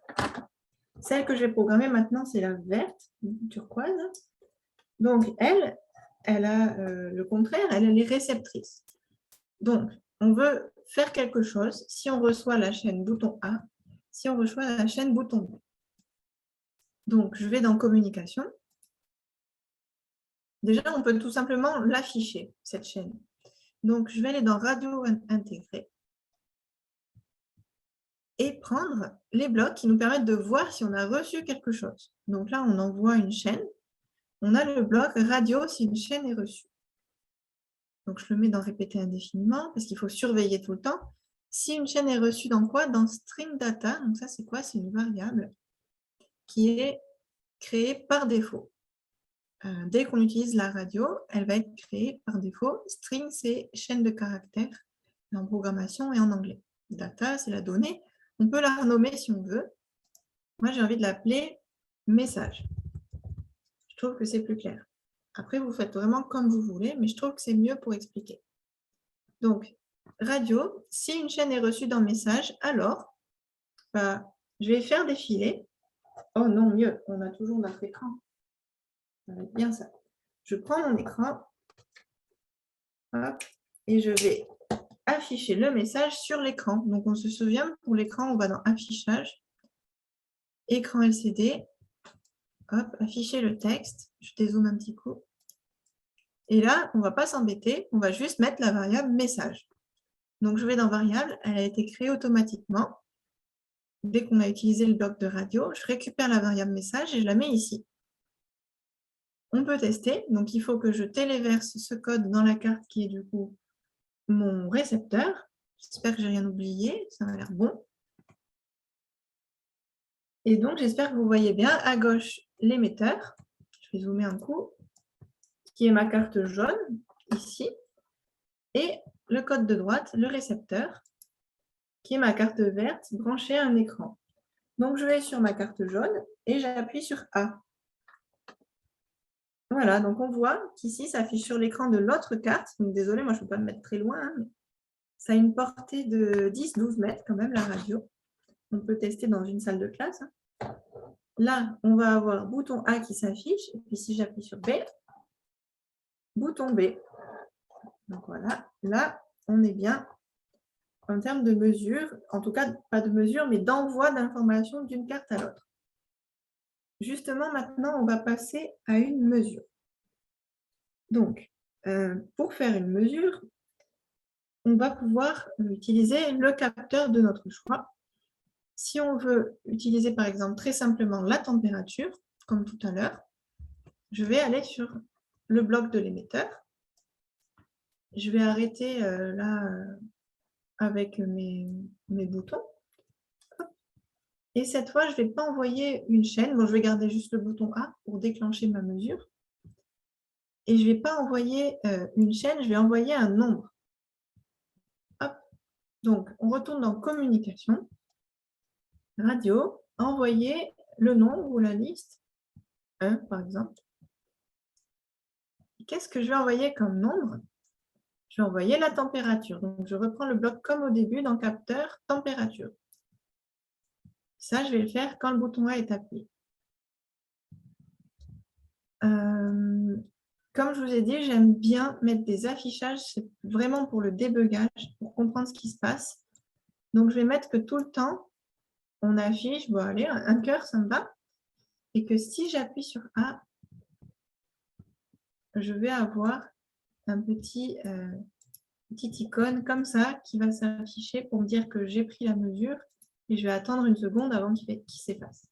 Celle que je vais programmer maintenant, c'est la verte, turquoise. Donc, elle a le contraire, elle est réceptrice. Donc, on veut faire quelque chose si on reçoit la chaîne bouton A, si on reçoit la chaîne bouton B. Donc, je vais dans Communication. Déjà, on peut tout simplement l'afficher, cette chaîne. Donc, je vais aller dans Radio intégrée et prendre les blocs qui nous permettent de voir si on a reçu quelque chose. Donc là, on envoie une chaîne. On a le bloc radio si une chaîne est reçue. Donc, je le mets dans répéter indéfiniment parce qu'il faut surveiller tout le temps. Si une chaîne est reçue dans quoi? Dans string data. Donc, ça, c'est quoi? C'est une variable qui est créée par défaut. Dès qu'on utilise la radio, elle va être créée par défaut. String, c'est chaîne de caractères en programmation et en anglais. Data, c'est la donnée. On peut la renommer si on veut. Moi, j'ai envie de l'appeler message. Je trouve que c'est plus clair. Après, vous faites vraiment comme vous voulez, mais je trouve que c'est mieux pour expliquer. Donc, radio, si une chaîne est reçue dans message, alors, je vais faire défiler. Oh non, mieux, on a toujours notre écran. Ça va être bien ça. Je prends mon écran hop, et je vais afficher le message sur l'écran. Donc, on se souvient, pour l'écran, on va dans Affichage, Écran LCD, hop, afficher le texte. Je dézoome un petit coup. Et là, on ne va pas s'embêter, on va juste mettre la variable message. Donc, je vais dans variable, elle a été créée automatiquement. Dès qu'on a utilisé le bloc de radio, je récupère la variable message et je la mets ici. On peut tester, donc il faut que je téléverse ce code dans la carte qui est du coup mon récepteur. J'espère que je n'ai rien oublié, ça m'a l'air bon. Et donc, j'espère que vous voyez bien à gauche l'émetteur. Je vais zoomer un coup, qui est ma carte jaune, ici. Et le code de droite, le récepteur, qui est ma carte verte branchée à un écran. Donc, je vais sur ma carte jaune et j'appuie sur A. Voilà, donc on voit qu'ici, ça affiche sur l'écran de l'autre carte. Donc, désolé, moi, je ne peux pas me mettre très loin. Hein, mais ça a une portée de 10-12 mètres quand même, la radio. On peut tester dans une salle de classe. Hein. Là, on va avoir bouton A qui s'affiche. Et puis, si j'appuie sur B, bouton B. Donc, voilà. Là, on est bien en termes de mesure. En tout cas, pas de mesure, mais d'envoi d'informations d'une carte à l'autre. Justement, maintenant, on va passer à une mesure. Donc, pour faire une mesure, on va pouvoir utiliser le capteur de notre choix. Si on veut utiliser, par exemple, très simplement la température, comme tout à l'heure, je vais aller sur le bloc de l'émetteur. Je vais arrêter là avec mes boutons. Et cette fois, je ne vais pas envoyer une chaîne. Bon, je vais garder juste le bouton A pour déclencher ma mesure. Et je ne vais pas envoyer une chaîne, je vais envoyer un nombre. Hop. Donc, on retourne dans Communication, Radio, envoyer le nombre ou la liste, 1 par exemple. Qu'est-ce que je vais envoyer comme nombre? Je vais envoyer la température. Donc, je reprends le bloc comme au début dans Capteur, Température. Ça, je vais le faire quand le bouton A est appuyé. Comme je vous ai dit, j'aime bien mettre des affichages. C'est vraiment pour le débugage, pour comprendre ce qui se passe. Donc, je vais mettre que tout le temps, on affiche, bon, allez, un cœur, ça me va. Et que si j'appuie sur A, je vais avoir un petite icône comme ça qui va s'afficher pour me dire que j'ai pris la mesure et je vais attendre une seconde avant qu'il s'efface.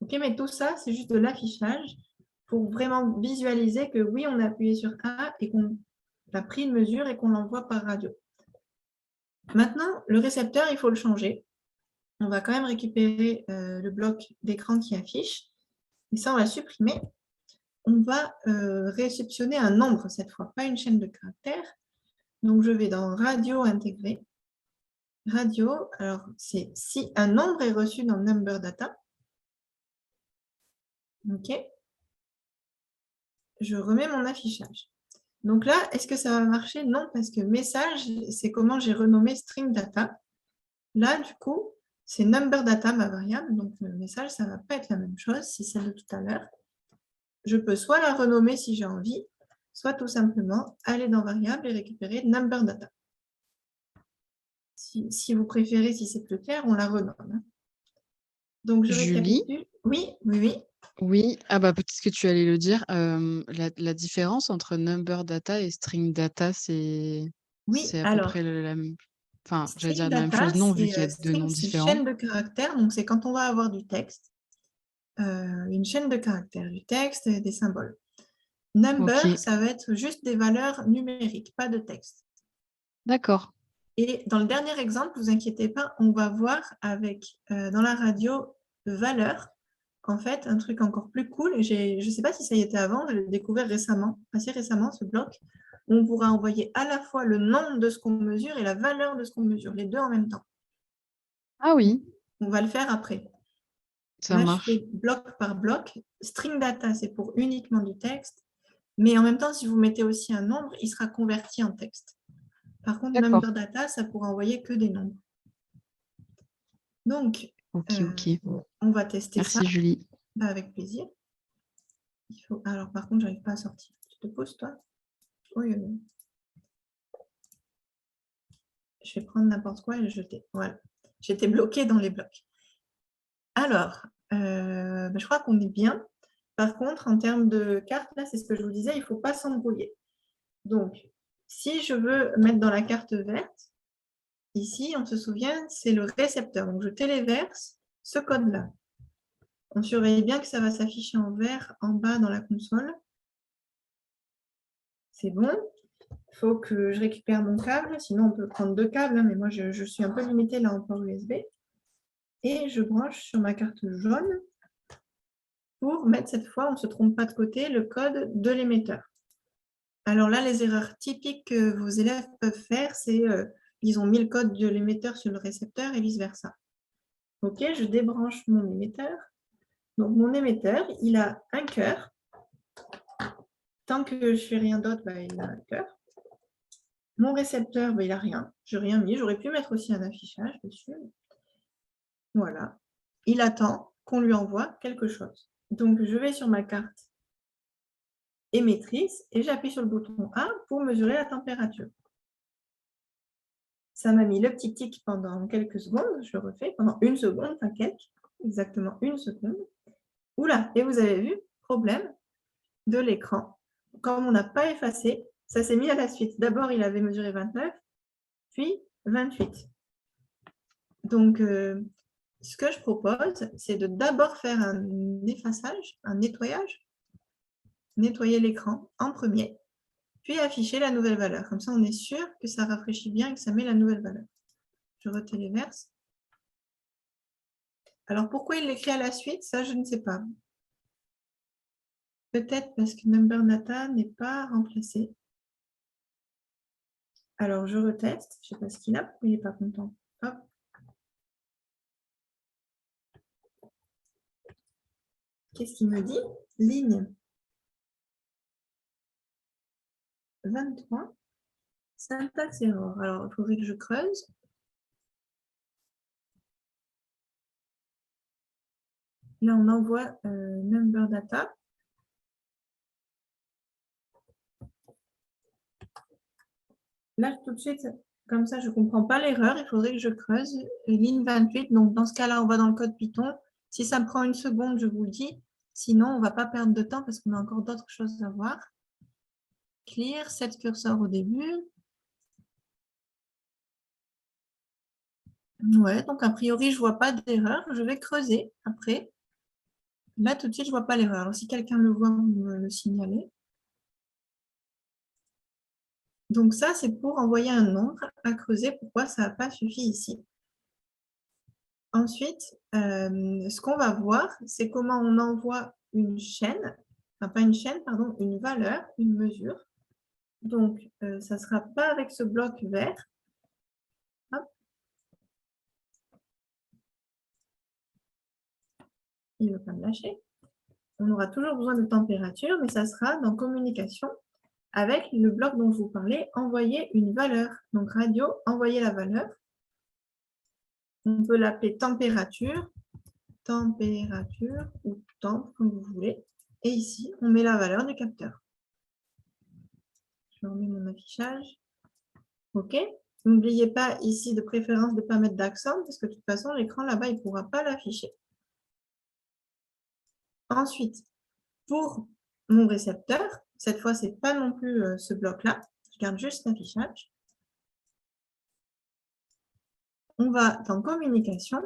Ok, mais tout ça, c'est juste de l'affichage pour vraiment visualiser que oui, on a appuyé sur A et qu'on a pris une mesure et qu'on l'envoie par radio. Maintenant, le récepteur, il faut le changer. On va quand même récupérer le bloc d'écran qui affiche. Et ça, on va supprimer. On va réceptionner un nombre cette fois, pas une chaîne de caractères. Donc, je vais dans Radio intégré. Radio, alors c'est si un nombre est reçu dans Number Data. OK. Je remets mon affichage. Donc là, est-ce que ça va marcher? Non, parce que message, c'est comment j'ai renommé string data. Là, du coup, c'est number data, ma variable. Donc le message, ça ne va pas être la même chose si c'est de tout à l'heure. Je peux soit la renommer si j'ai envie, soit tout simplement aller dans variable et récupérer number data. Si vous préférez, si c'est plus clair, on la renomme. Donc je récapitule. Oui. Oui, ah bah peut-être que tu allais le dire. La différence entre number data et string data, c'est à peu près la même. Enfin, j'allais dire la même chose, non, vu qu'il y a deux noms C'est différents. chaîne de caractères, donc c'est quand on va avoir du texte, une chaîne de caractères, du texte et des symboles. Number, ça va être juste des valeurs numériques, pas de texte. D'accord. Et dans le dernier exemple, ne vous inquiétez pas, on va voir avec, dans la radio, valeur, en fait, un truc encore plus cool. Je ne sais pas si ça y était avant, je l'ai découvert récemment, assez récemment, ce bloc. On pourra envoyer à la fois le nombre de ce qu'on mesure et la valeur de ce qu'on mesure, les deux en même temps. Ah oui. On va le faire après. Ça marche. Je fais bloc par bloc. String data, c'est pour uniquement du texte. Mais en même temps, si vous mettez aussi un nombre, il sera converti en texte. Par contre, number data, ça pourra envoyer que des nombres. Donc, on va tester ça. Merci, Julie. Avec plaisir. Alors, par contre, je n'arrive pas à sortir. Tu te poses, toi? Oui. Je vais prendre n'importe quoi et le jeter. Voilà. J'étais bloquée dans les blocs. Alors, je crois qu'on est bien. Par contre, en termes de carte, là, c'est ce que je vous disais, il ne faut pas s'embrouiller. Donc, si je veux mettre dans la carte verte, ici, on se souvient, c'est le récepteur. Donc, je téléverse ce code-là. On surveille bien que ça va s'afficher en vert en bas dans la console. C'est bon. Il faut que je récupère mon câble. Sinon, on peut prendre 2 câbles. Mais moi, je suis un peu limitée là en port USB. Et je branche sur ma carte jaune pour mettre cette fois, on ne se trompe pas de côté, le code de l'émetteur. Alors là, les erreurs typiques que vos élèves peuvent faire, c'est ils ont mis le code de l'émetteur sur le récepteur et vice-versa. OK, je débranche mon émetteur. Donc, mon émetteur, il a un cœur. Tant que je ne fais rien d'autre, il a un cœur. Mon récepteur, il n'a rien. Je n'ai rien mis. J'aurais pu mettre aussi un affichage dessus. Voilà. Il attend qu'on lui envoie quelque chose. Donc, je vais sur ma carte émettrice et j'appuie sur le bouton A pour mesurer la température. Ça m'a mis le petit tic pendant quelques secondes. Je le refais pendant 1 seconde, enfin quelques, exactement 1 seconde. Oula, et vous avez vu, problème de l'écran. Comme on n'a pas effacé, ça s'est mis à la suite. D'abord, il avait mesuré 29, puis 28. Donc, ce que je propose, c'est de d'abord faire un effaçage, un nettoyage, nettoyer l'écran en premier, puis afficher la nouvelle valeur. Comme ça, on est sûr que ça rafraîchit bien et que ça met la nouvelle valeur. Je retéléverse. Alors, pourquoi il l'écrit à la suite? Ça, je ne sais pas. Peut-être parce que number data n'est pas remplacé. Alors, je reteste. Je ne sais pas ce qu'il a. Pourquoi il n'est pas content? Hop. Qu'est-ce qu'il me dit? Ligne 23. Syntaxe error. Alors, il faudrait que je creuse. Là, on envoie number data. Là, tout de suite, comme ça, je ne comprends pas l'erreur. Il faudrait que je creuse. Ligne 28. Donc, dans ce cas-là, on va dans le code Python. Si ça me prend une seconde, je vous le dis. Sinon, on ne va pas perdre de temps parce qu'on a encore d'autres choses à voir. Clear, set curseur au début. Ouais, donc a priori, je ne vois pas d'erreur. Je vais creuser après. Là, tout de suite, je ne vois pas l'erreur. Alors, si quelqu'un le voit, vous me le signalez. Donc ça, c'est pour envoyer un nombre à creuser. Pourquoi ça n'a pas suffi ici? Ensuite, ce qu'on va voir, c'est comment on envoie une chaîne, enfin pas une chaîne, pardon, une valeur, une mesure. Donc, ça ne sera pas avec ce bloc vert. Hop. Il ne veut pas me lâcher. On aura toujours besoin de température, mais ça sera dans communication avec le bloc dont je vous parlais, envoyer une valeur. Donc, radio, envoyer la valeur. On peut l'appeler température, température ou temp, comme vous voulez. Et ici, on met la valeur du capteur. Je remets mon affichage. OK. N'oubliez pas ici de préférence de ne pas mettre d'accent, parce que de toute façon, l'écran là-bas, il ne pourra pas l'afficher. Ensuite, pour mon récepteur, cette fois, ce n'est pas non plus ce bloc-là. Je garde juste l'affichage. On va dans communication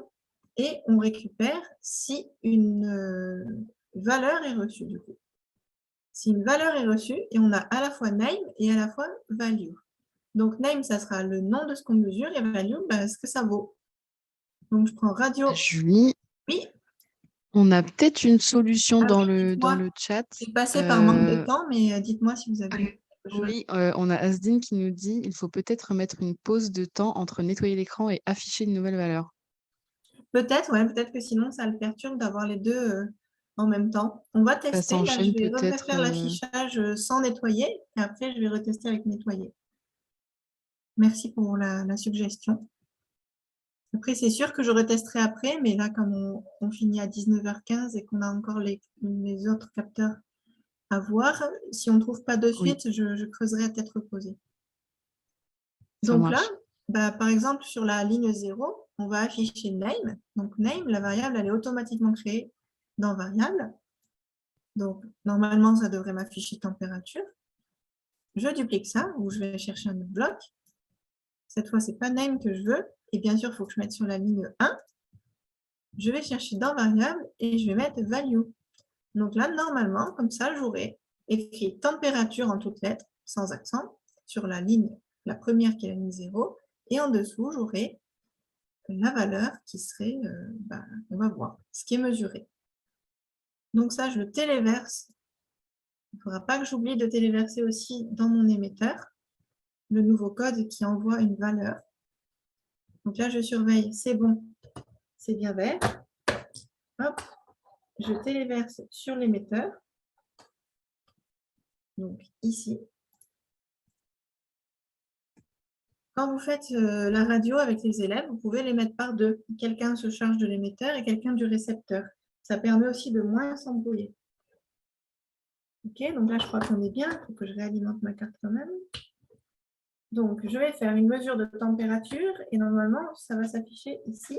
et on récupère si une valeur est reçue du coup. Si une valeur est reçue, et on a à la fois name et à la fois value. Donc name, ça sera le nom de ce qu'on mesure et value, ce que ça vaut. Donc je prends radio. Julie, Oui. on a peut-être une solution Ah dans oui, le chat. C'est passé par manque de temps, mais dites-moi si vous avez quelque chose. Oui, on a Asdine qui nous dit il faut peut-être mettre une pause de temps entre nettoyer l'écran et afficher une nouvelle valeur. Peut-être, ouais, peut-être que sinon ça le perturbe d'avoir les deux en même temps. On va Ça tester. Là, je s'enchaîne vais peut-être. refaire l'affichage sans nettoyer et après je vais retester avec nettoyer. Merci pour la suggestion. Après, c'est sûr que je retesterai après, mais là, comme on finit à 19h15 et qu'on a encore les autres capteurs à voir, si on ne trouve pas de suite, je creuserai à tête reposée. Donc là, par exemple, sur la ligne 0, on va afficher name. Donc name, la variable, elle est automatiquement créée dans variable. Donc normalement, ça devrait m'afficher température. Je duplique ça, ou je vais chercher un autre bloc. Cette fois, ce n'est pas name que je veux. Et bien sûr, il faut que je mette sur la ligne 1. Je vais chercher dans variable et je vais mettre value. Donc là, normalement, comme ça, j'aurai écrit température en toutes lettres, sans accent, sur la ligne, la première qui est la ligne 0. Et en dessous, j'aurai la valeur qui serait, on va voir, ce qui est mesuré. Donc ça, je le téléverse. Il ne faudra pas que j'oublie de téléverser aussi dans mon émetteur le nouveau code qui envoie une valeur. Donc là, je surveille, c'est bon, c'est bien vert. Hop, je téléverse sur l'émetteur. Donc ici. Quand vous faites la radio avec les élèves, vous pouvez les mettre par deux. Quelqu'un se charge de l'émetteur et quelqu'un du récepteur. Ça permet aussi de moins s'embrouiller. Ok, donc là, je crois qu'on est bien. Il faut que je réalimente ma carte quand même. Donc, je vais faire une mesure de température et normalement, ça va s'afficher ici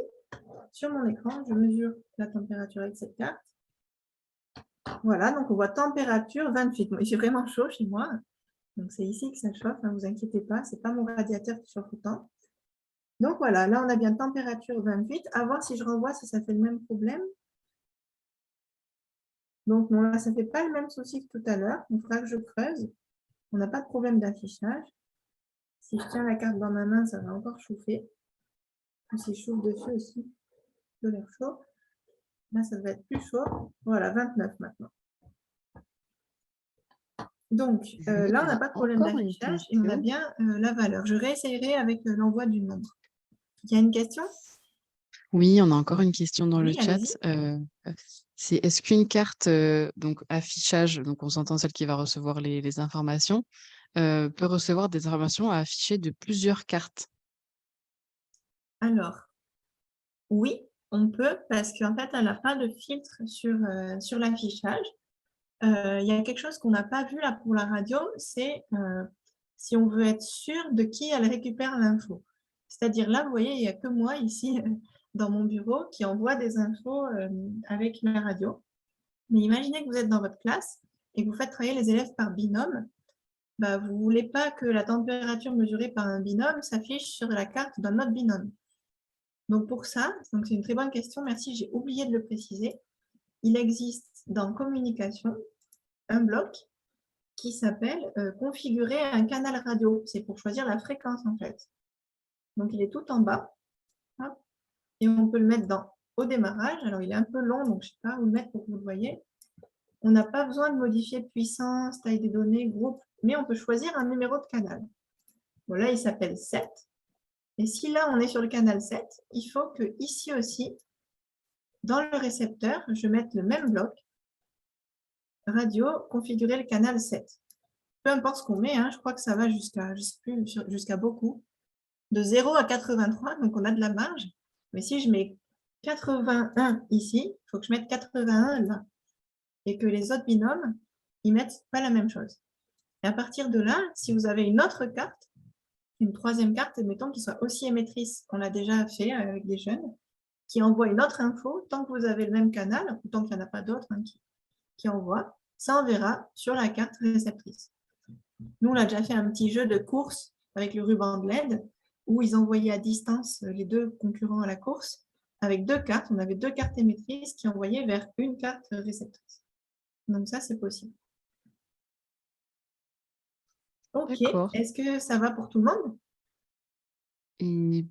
sur mon écran. Je mesure la température avec cette carte. Voilà, donc on voit température 28. Bon, il fait vraiment chaud chez moi. Donc, c'est ici que ça chauffe, ne vous inquiétez pas. Ce n'est pas mon radiateur qui chauffe autant. Donc, voilà, là, on a bien température 28. À voir si je renvoie, si ça fait le même problème. Donc, non, là, ça ne fait pas le même souci que tout à l'heure. Il faudra que je creuse. On n'a pas de problème d'affichage. Si je tiens la carte dans ma main, ça va encore chauffer. Si je chauffe dessus aussi, de l'air chaud. Là, ça va être plus chaud. Voilà, 29 maintenant. Donc, là, on n'a pas de problème Encore une d'affichage et on a question. bien la valeur. Je réessayerai avec l'envoi du nombre. Il y a une question? Oui, on a encore une question dans le Oui, chat. allez-y. C'est est-ce qu'une carte donc affichage, donc on s'entend celle qui va recevoir les informations, peut recevoir des informations à afficher de plusieurs cartes? Alors, oui, on peut parce qu'en fait, elle n'a pas de filtre sur l'affichage. Il y a quelque chose qu'on n'a pas vu là pour la radio, c'est si on veut être sûr de qui elle récupère l'info. C'est-à-dire là, vous voyez, il n'y a que moi ici dans mon bureau qui envoie des infos avec la radio. Mais imaginez que vous êtes dans votre classe et que vous faites travailler les élèves par binôme. Bah, vous ne voulez pas que la température mesurée par un binôme s'affiche sur la carte d'un autre binôme. Donc pour ça, donc c'est une très bonne question, merci, j'ai oublié de le préciser. Il existe dans communication un bloc qui s'appelle configurer un canal radio. C'est pour choisir la fréquence en fait. Donc il est tout en bas. Hop, et on peut le mettre au démarrage. Alors il est un peu long, donc je ne sais pas où le mettre pour que vous le voyez. On n'a pas besoin de modifier puissance, taille des données, groupe, mais on peut choisir un numéro de canal. Bon, là, il s'appelle 7. Et si là, on est sur le canal 7, il faut que ici aussi, dans le récepteur, je mette le même bloc, radio, configurer le canal 7. Peu importe ce qu'on met, hein, je crois que ça va jusqu'à beaucoup. De 0 à 83, donc on a de la marge. Mais si je mets 81 ici, il faut que je mette 81 là. Et que les autres binômes, ils mettent pas la même chose. Et à partir de là, si vous avez une autre carte, une troisième carte, admettons, qui soit aussi émettrice, qu'on l'a déjà fait avec des jeunes, qui envoie une autre info, tant que vous avez le même canal, ou tant qu'il n'y en a pas d'autres hein, qui envoient, ça enverra sur la carte réceptrice. Nous, on a déjà fait un petit jeu de course avec le ruban de LED, où ils envoyaient à distance les deux concurrents à la course, avec deux cartes. On avait deux cartes émettrices qui envoyaient vers une carte réceptrice. Donc ça, c'est possible. Ok, D'accord. est-ce que ça va pour tout le monde? Et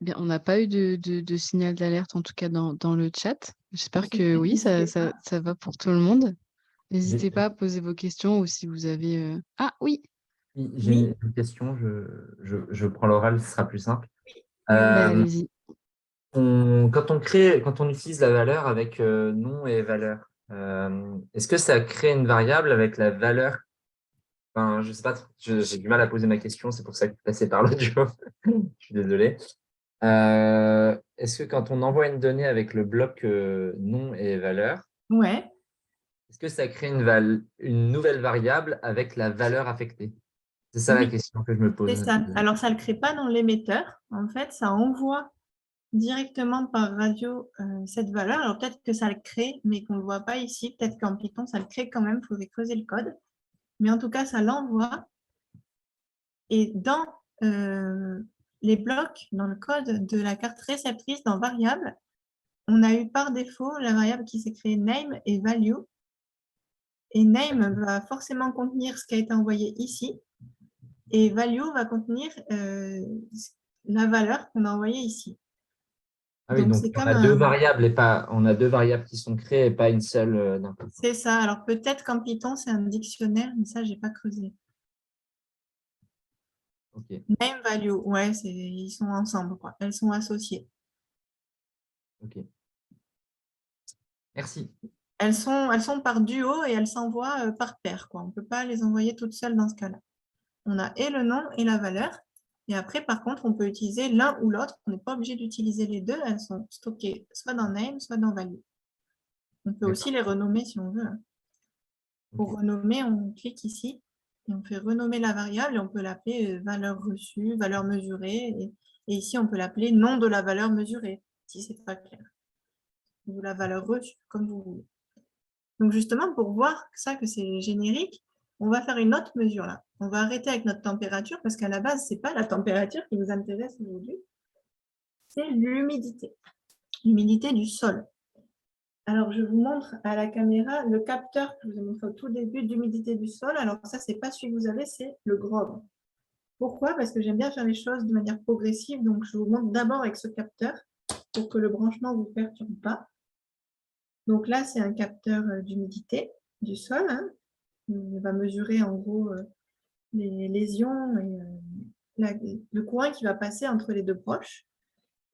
bien, on n'a pas eu de signal d'alerte, en tout cas dans le chat. J'espère que oui, N'hésitez pas. ça va pour tout le monde. N'hésitez J'ai pas à poser vos questions ou si vous avez... Ah oui, Oui, une question, je prends l'oral, ce sera plus simple. bah, Euh, allez-y. quand on utilise la valeur avec nom et valeur, est-ce que ça crée une variable avec la valeur? Enfin, je sais pas, j'ai du mal à poser ma question, c'est pour ça que je suis passé par l'audio. Je suis désolé. Est-ce que quand on envoie une donnée avec le bloc nom et valeur, ouais. est-ce que ça crée une nouvelle variable avec la valeur affectée? C'est ça la Oui, question que je me c'est pose. ça. Alors, ça ne le crée pas dans l'émetteur. En fait, ça envoie directement par radio cette valeur. Alors, peut-être que ça le crée, mais qu'on ne le voit pas ici. Peut-être qu'en Python, ça le crée quand même. Il faudrait creuser le code. Mais en tout cas, ça l'envoie. Et dans les blocs, dans le code de la carte réceptrice, dans variable, on a eu par défaut la variable qui s'est créée name et value. Et name va forcément contenir ce qui a été envoyé ici. Et value va contenir la valeur qu'on a envoyée ici. Ah oui, Donc, donc c'est on comme a deux un... variables on a deux variables qui sont créées et pas une seule d'un coup. C'est ça. Alors, peut-être qu'en Python, c'est un dictionnaire, mais ça, je n'ai pas creusé. Ok, Name, value, ouais, ils sont ensemble, quoi. Elles sont associées. ok. Merci. Elles sont par duo et elles s'envoient par paire, quoi. On ne peut pas les envoyer toutes seules dans ce cas-là. On a et le nom et la valeur. Et après, par contre, on peut utiliser l'un ou l'autre. On n'est pas obligé d'utiliser les deux. Elles sont stockées soit dans name, soit dans value. On peut aussi D'accord. les renommer si on veut. Pour Ok. renommer, on clique ici et on fait renommer la variable et on peut l'appeler valeur reçue, valeur mesurée. Et ici, on peut l'appeler nom de la valeur mesurée, si ce n'est pas clair. Ou la valeur reçue, comme vous voulez. Donc justement, pour voir que c'est générique, on va faire une autre mesure là. On va arrêter avec notre température parce qu'à la base, ce n'est pas la température qui nous intéresse aujourd'hui, c'est l'humidité. L'humidité du sol. Alors, je vous montre à la caméra le capteur que je vous ai montré au tout début d'humidité du sol. Alors, ça, ce n'est pas celui que vous avez, c'est le Grove. Pourquoi? Parce que j'aime bien faire les choses de manière progressive. Donc, je vous montre d'abord avec ce capteur pour que le branchement ne vous perturbe pas. Donc là, c'est un capteur d'humidité du sol. Hein. Il va mesurer en gros les lésions et le courant qui va passer entre les deux broches.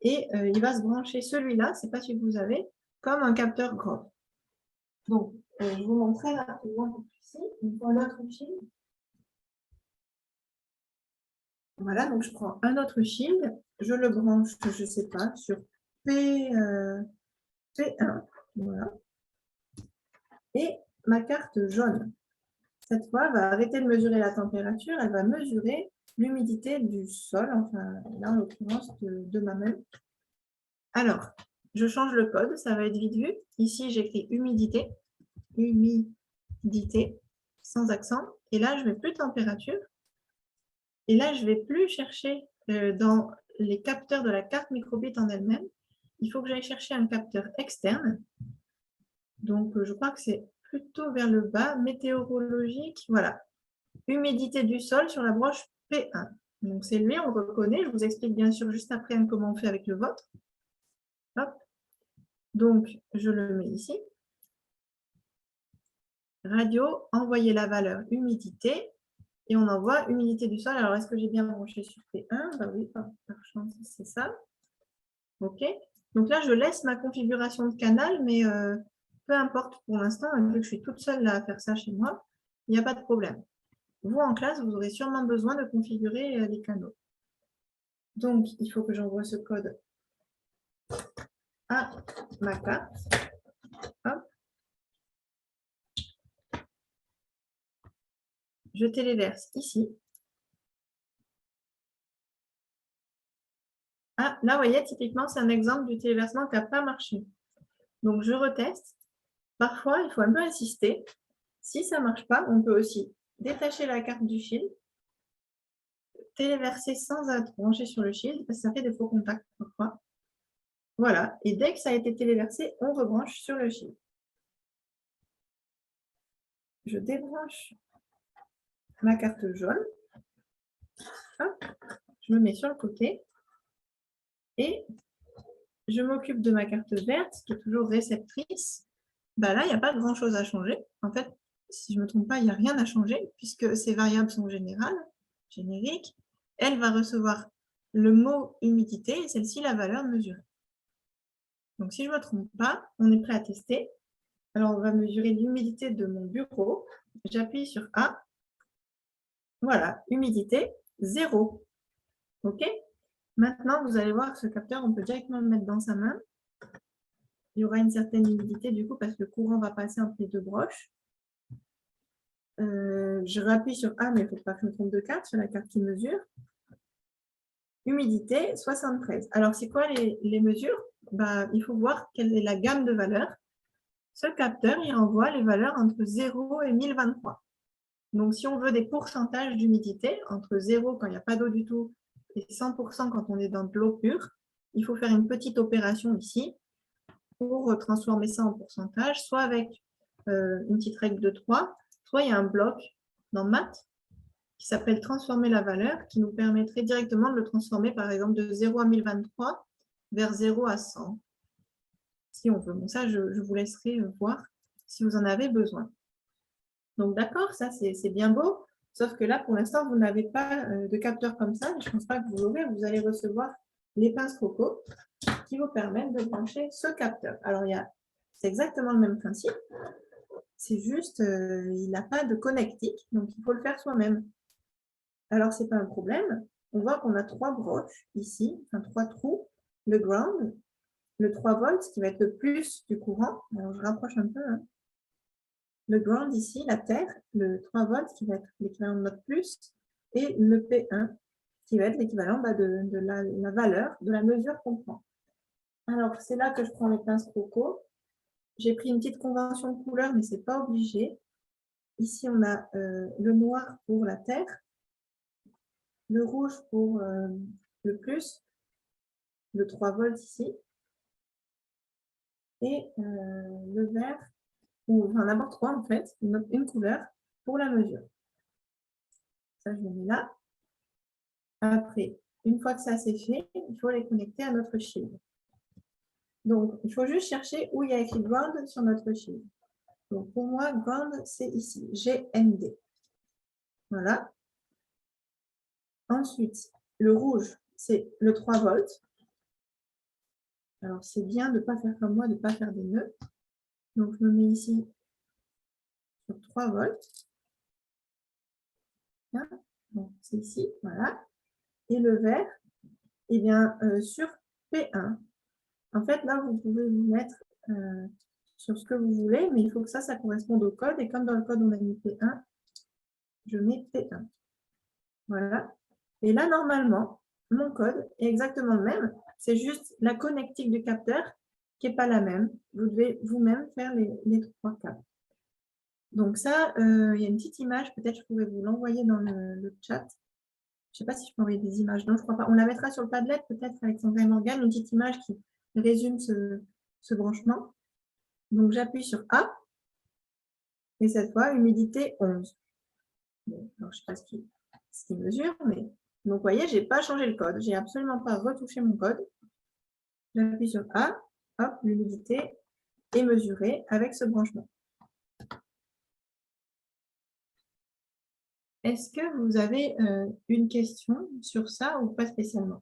Et il va se brancher celui-là, c'est pas celui que vous avez, comme un capteur Grove. Donc, je vous montrerai rapidement ici, une fois l'autre shield. Voilà, donc je prends un autre shield, je le branche, je ne sais pas, sur P1, voilà. Et ma carte jaune, cette fois, va arrêter de mesurer la température, elle va mesurer l'humidité du sol, enfin là en l'occurrence de ma main. Alors, je change le code, ça va être vite vu. Ici, j'écris humidité, sans accent. Et là, je ne mets plus température. Et là, je ne vais plus chercher dans les capteurs de la carte microbit en elle-même. Il faut que j'aille chercher un capteur externe. Donc, je crois que c'est plutôt vers le bas, météorologique. Voilà, humidité du sol sur la broche P1. Donc, c'est lui, on le reconnaît. Je vous explique bien sûr juste après comment on fait avec le vôtre. Hop. Donc, je le mets ici. Radio, envoyer la valeur humidité. Et on envoie humidité du sol. Alors, est-ce que j'ai bien branché sur P1? Bah oui, par chance, c'est ça. OK. Donc là, je laisse ma configuration de canal, mais peu importe pour l'instant, vu que je suis toute seule là, à faire ça chez moi, il n'y a pas de problème. Vous, en classe, vous aurez sûrement besoin de configurer les canaux. Donc, il faut que j'envoie ce code à ma carte. Hop. Je téléverse ici. Ah, là, vous voyez, typiquement, c'est un exemple du téléversement qui n'a pas marché. Donc, je reteste. Parfois, il faut un peu insister. Si ça ne marche pas, on peut aussi détacher la carte du shield, téléverser sans être branché sur le shield, parce que ça fait des faux contacts parfois. Voilà, et dès que ça a été téléversé, on rebranche sur le shield. Je débranche ma carte jaune. Hop, je me mets sur le côté. Et je m'occupe de ma carte verte, qui est toujours réceptrice. Bah là, il n'y a pas grand-chose à changer. En fait, si je ne me trompe pas, il n'y a rien à changer, puisque ces variables sont génériques. Elle va recevoir le mot humidité, et celle-ci, la valeur mesurée. Donc, si je ne me trompe pas, on est prêt à tester. Alors, on va mesurer l'humidité de mon bureau. J'appuie sur A. Voilà, humidité 0. OK? Maintenant, vous allez voir ce capteur, on peut directement le mettre dans sa main. Il y aura une certaine humidité du coup parce que le courant va passer entre les deux broches. Je rappuie sur A, mais il ne faut pas que je me trompe de carte, sur la carte qui mesure. Humidité 73. Alors, c'est quoi les mesures? Bah, il faut voir quelle est la gamme de valeurs. Ce capteur, il renvoie les valeurs entre 0 et 1023. Donc, si on veut des pourcentages d'humidité, entre 0 quand il n'y a pas d'eau du tout et 100% quand on est dans de l'eau pure, il faut faire une petite opération ici pour transformer ça en pourcentage, soit avec une petite règle de 3, soit il y a un bloc dans Math qui s'appelle transformer la valeur, qui nous permettrait directement de le transformer, par exemple, de 0 à 1023 vers 0 à 100. Si on veut. Bon, ça, je vous laisserai voir si vous en avez besoin. Donc, d'accord, ça, c'est bien beau. Sauf que là, pour l'instant, vous n'avez pas de capteur comme ça. Je ne pense pas que vous l'aurez. Vous allez recevoir les pinces coco qui vous permettent de brancher ce capteur. Alors, c'est exactement le même principe. C'est juste, il n'a pas de connectique, donc il faut le faire soi-même. Alors, ce n'est pas un problème. On voit qu'on a 3 broches ici, enfin 3 trous. Le ground, le 3 volts qui va être le plus du courant. Alors, je rapproche un peu. Hein. Le ground ici, la terre, le 3 volts qui va être l'équivalent de notre plus, et le P1 qui va être l'équivalent de la valeur, de la mesure qu'on prend. Alors, c'est là que je prends les pinces croco. J'ai pris une petite convention de couleur, mais ce n'est pas obligé. Ici, on a le noir pour la terre, le rouge pour le plus, le 3 volts ici, et le vert, enfin d'abord 3 en fait, une couleur pour la mesure. Ça, je le mets là. Après, une fois que ça c'est fait, il faut les connecter à notre shield. Donc, il faut juste chercher où il y a écrit ground sur notre shield. Donc, pour moi, ground, c'est ici, GND. Voilà. Ensuite, le rouge, c'est le 3 volts. Alors, c'est bien de ne pas faire comme moi, de ne pas faire des nœuds. Donc, je me mets ici sur 3 volts. C'est ici, voilà. Et le vert, eh bien, sur P1. En fait, là, vous pouvez vous mettre sur ce que vous voulez, mais il faut que ça corresponde au code. Et comme dans le code, on a mis P1, je mets P1. Voilà. Et là, normalement, mon code est exactement le même. C'est juste la connectique du capteur qui n'est pas la même. Vous devez vous-même faire les 3 câbles. Donc ça, il y a une petite image. Peut-être je pourrais vous l'envoyer dans le chat. Je ne sais pas si je peux envoyer des images. Non, je ne crois pas. On la mettra sur le Padlet, peut-être, Alexandra et Morgane, une petite image qui résume ce branchement. Donc, j'appuie sur A. Et cette fois, humidité 11. Bon, alors, je ne sais pas ce qu'il mesure, mais... Donc, vous voyez, je n'ai pas changé le code. Je n'ai absolument pas retouché mon code. J'appuie sur A. Hop, l'humidité est mesurée avec ce branchement. Est-ce que vous avez une question sur ça ou pas spécialement?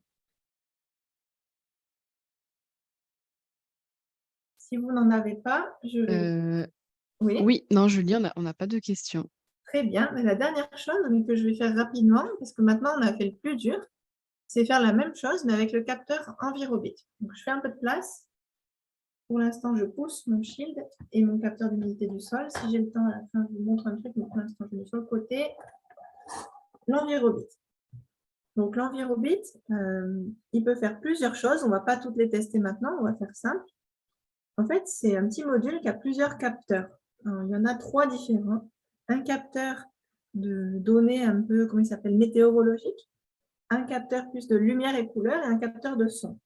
Si vous n'en avez pas, je vais... Oui, non, Julie, on n'a pas de questions. Très bien. Mais la dernière chose que je vais faire rapidement, parce que maintenant on a fait le plus dur, c'est faire la même chose, mais avec le capteur Envirobit. Donc je fais un peu de place. Pour l'instant, je pousse mon shield et mon capteur d'humidité du sol. Si j'ai le temps, à la fin, je vous montre un truc, mais pour l'instant, je mets sur le côté. L'Envirobit. Donc l'Envirobit, il peut faire plusieurs choses. On ne va pas toutes les tester maintenant, on va faire simple. En fait, c'est un petit module qui a plusieurs capteurs. Alors, il y en a 3 différents. Un capteur de données un peu, comment il s'appelle, météorologique, un capteur plus de lumière et couleur et un capteur de son.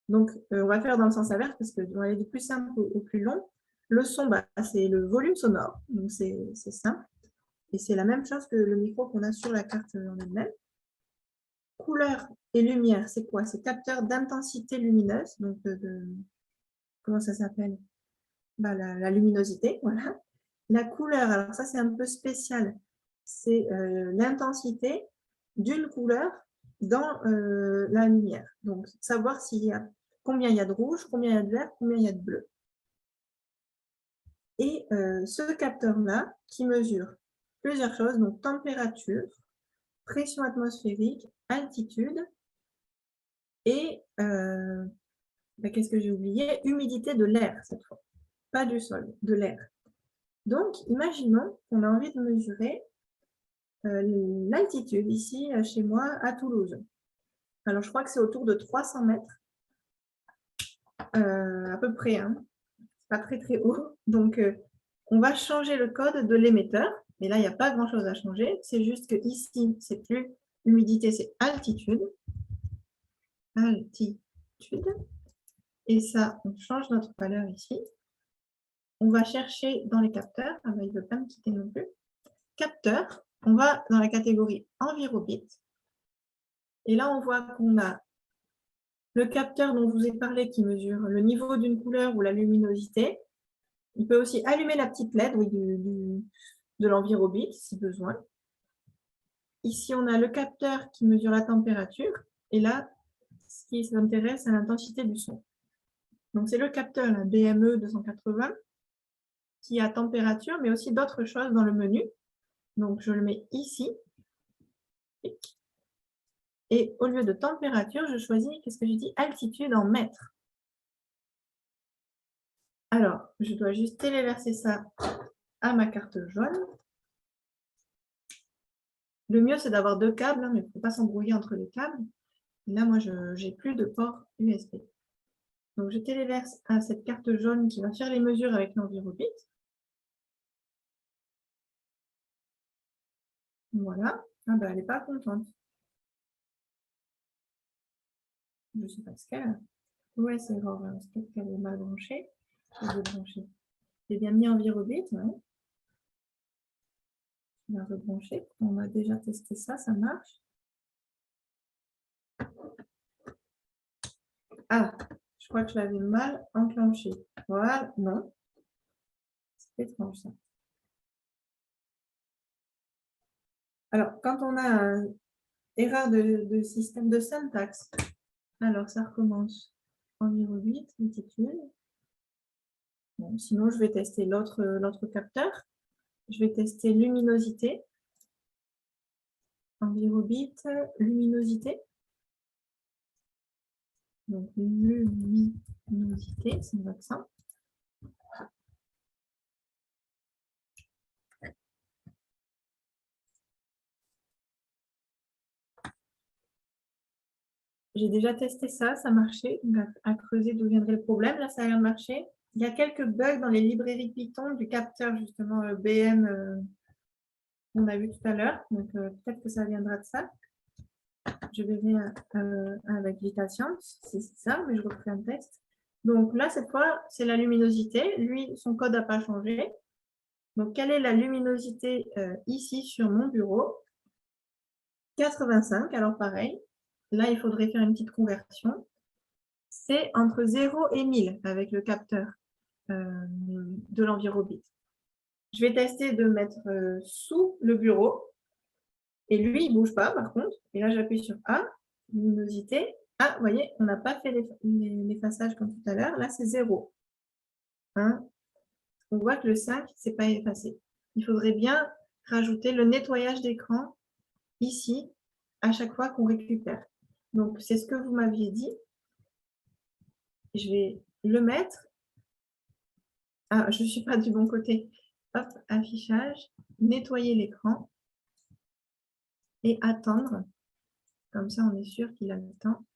Donc, on va faire dans le sens inverse parce qu'on va aller du plus simple au plus long. Le son, c'est le volume sonore, donc c'est simple. Et c'est la même chose que le micro qu'on a sur la carte en elle-même. Couleur et lumière, c'est quoi? C'est capteur d'intensité lumineuse, donc comment ça s'appelle? La luminosité, voilà. La couleur, alors ça c'est un peu spécial, c'est l'intensité d'une couleur dans la lumière. Donc, savoir combien il y a de rouge, combien il y a de vert, combien il y a de bleu. Et ce capteur-là, qui mesure plusieurs choses, donc température, pression atmosphérique, altitude, et qu'est-ce que j'ai oublié? Humidité de l'air, cette fois. Pas du sol, de l'air. Donc, imaginons qu'on a envie de mesurer l'altitude ici, chez moi, à Toulouse. Alors, je crois que c'est autour de 300 mètres, à peu près. Hein. Pas très, très haut. Donc, on va changer le code de l'émetteur. Mais là, il n'y a pas grand-chose à changer. C'est juste que ici, c'est plus humidité, c'est altitude. Altitude. Et ça, on change notre valeur ici. On va chercher dans les capteurs. Ah ben, il ne veut pas me quitter non plus. Capteur. On va dans la catégorie Envirobit. Et là, on voit qu'on a le capteur dont je vous ai parlé qui mesure le niveau d'une couleur ou la luminosité. Il peut aussi allumer la petite LED de l'Envirobit si besoin. Ici, on a le capteur qui mesure la température. Et là, ce qui s'intéresse à l'intensité du son. Donc, c'est le capteur la BME 280 qui a température, mais aussi d'autres choses dans le menu. Donc, je le mets ici. Et au lieu de température, je choisis, qu'est-ce que j'ai dit? Altitude en mètres. Alors, je dois juste téléverser ça à ma carte jaune. Le mieux, c'est d'avoir 2 câbles, hein, mais il ne faut pas s'embrouiller entre les câbles. Et là, moi, je n'ai plus de port USB. Donc, je téléverse à cette carte jaune qui va faire les mesures avec l'Envirobit. Voilà. Ah ben, elle n'est pas contente. Je ne sais pas ce qu'elle a. Ouais, c'est peut-être qu'elle est mal branchée. Je vais débrancher. J'ai bien mis Envirobit, ouais. On va rebrancher. On a déjà testé ça, ça marche. Ah, je crois que je l'avais mal enclenché. Voilà, non. C'est étrange ça. Alors, quand on a une erreur de système de syntaxe, alors ça recommence. Envirobit, multitude. Bon, sinon, je vais tester l'autre capteur. Je vais tester luminosité. Envirobit, luminosité. Donc, luminosité, c'est un accent. J'ai déjà testé ça, ça marchait. Donc, à creuser d'où viendrait le problème. Là, ça a l'air de marcher. Il y a quelques bugs dans les librairies Python du capteur, justement, BM, qu'on a vu tout à l'heure. Donc, peut-être que ça viendra de ça. Je verrai avec VitaScience, si c'est ça, mais je refais un test. Donc là, cette fois, c'est la luminosité. Lui, son code n'a pas changé. Donc, quelle est la luminosité ici sur mon bureau? 85, alors pareil. Là, il faudrait faire une petite conversion. C'est entre 0 et 1000 avec le capteur de l'Envirobit. Je vais tester de mettre sous le bureau. Et lui, il ne bouge pas, par contre. Et là, j'appuie sur A, luminosité. Ah, vous voyez, on n'a pas fait l'effaçage comme tout à l'heure. Là, c'est 0. Hein? On voit que le 5, ce n'est pas effacé. Il faudrait bien rajouter le nettoyage d'écran ici, à chaque fois qu'on récupère. Donc, c'est ce que vous m'aviez dit. Je vais le mettre. Ah, je ne suis pas du bon côté. Hop, affichage, nettoyer l'écran et attendre. Comme ça, on est sûr qu'il a le temps.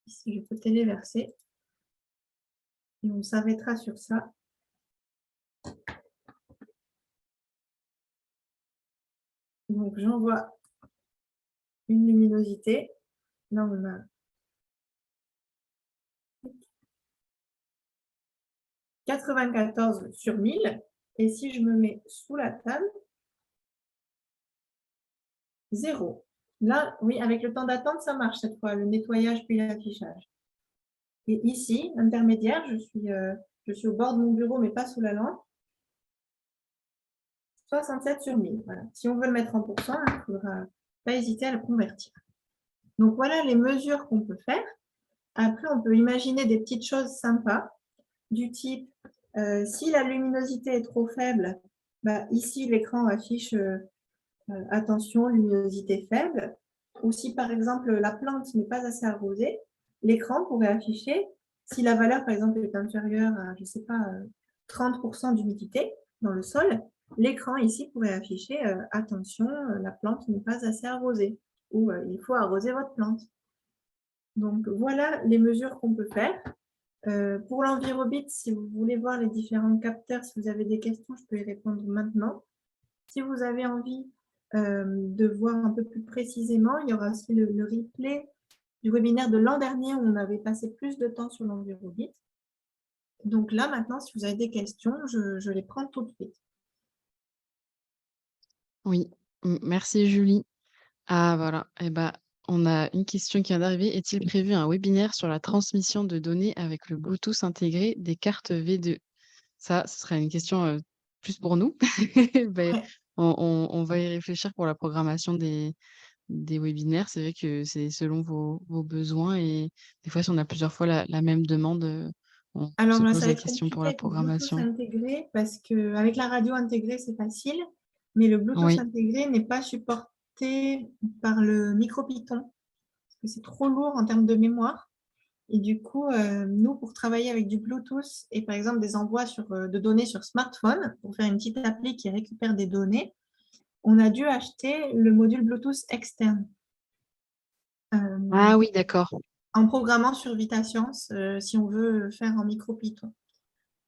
Ici, je peux téléverser. Et on s'arrêtera sur ça. Donc, j'envoie une luminosité. Là, on a 94 sur 1000. Et si je me mets sous la table, 0. Là, oui, avec le temps d'attente, ça marche cette fois, le nettoyage puis l'affichage. Et ici, intermédiaire, je suis au bord de mon bureau, mais pas sous la lampe. 67 sur 1000. Voilà. Si on veut le mettre en pourcent, il ne faudra pas hésiter à le convertir. Donc, voilà les mesures qu'on peut faire. Après, on peut imaginer des petites choses sympas du type, si la luminosité est trop faible, bah, ici, l'écran affiche attention, luminosité faible. Ou si, par exemple, la plante n'est pas assez arrosée, l'écran pourrait afficher, si la valeur, par exemple, est inférieure à, je ne sais pas, 30% d'humidité dans le sol, l'écran ici pourrait afficher attention, la plante n'est pas assez arrosée ou il faut arroser votre plante. Donc, voilà les mesures qu'on peut faire. Pour l'Envirobit, si vous voulez voir les différents capteurs, si vous avez des questions, je peux y répondre maintenant. Si vous avez envie de voir un peu plus précisément, il y aura aussi le replay du webinaire de l'an dernier où on avait passé plus de temps sur l'Envirobit. Donc là, maintenant, si vous avez des questions, je les prends tout de suite. Oui, merci Julie. Ah voilà, eh ben, on a une question qui vient d'arriver. Est-il prévu un webinaire sur la transmission de données avec le Bluetooth intégré des cartes V2? Ça, ce serait une question plus pour nous. Ben, Ouais. on va y réfléchir pour la programmation des webinaires. C'est vrai que c'est selon vos besoins et des fois, si on a plusieurs fois la même demande, on Alors se là, pose ça va la être question pour compliqué la avec le Bluetooth programmation. intégré parce qu'avec la radio intégrée, c'est facile, mais le Bluetooth Oui, intégré n'est pas supporté par le MicroPython parce que c'est trop lourd en termes de mémoire. Et du coup, nous, pour travailler avec du Bluetooth et par exemple des envois de données sur smartphone, pour faire une petite appli qui récupère des données, on a dû acheter le module Bluetooth externe. ah oui, d'accord. En programmant sur VitaScience, si on veut faire en MicroPython.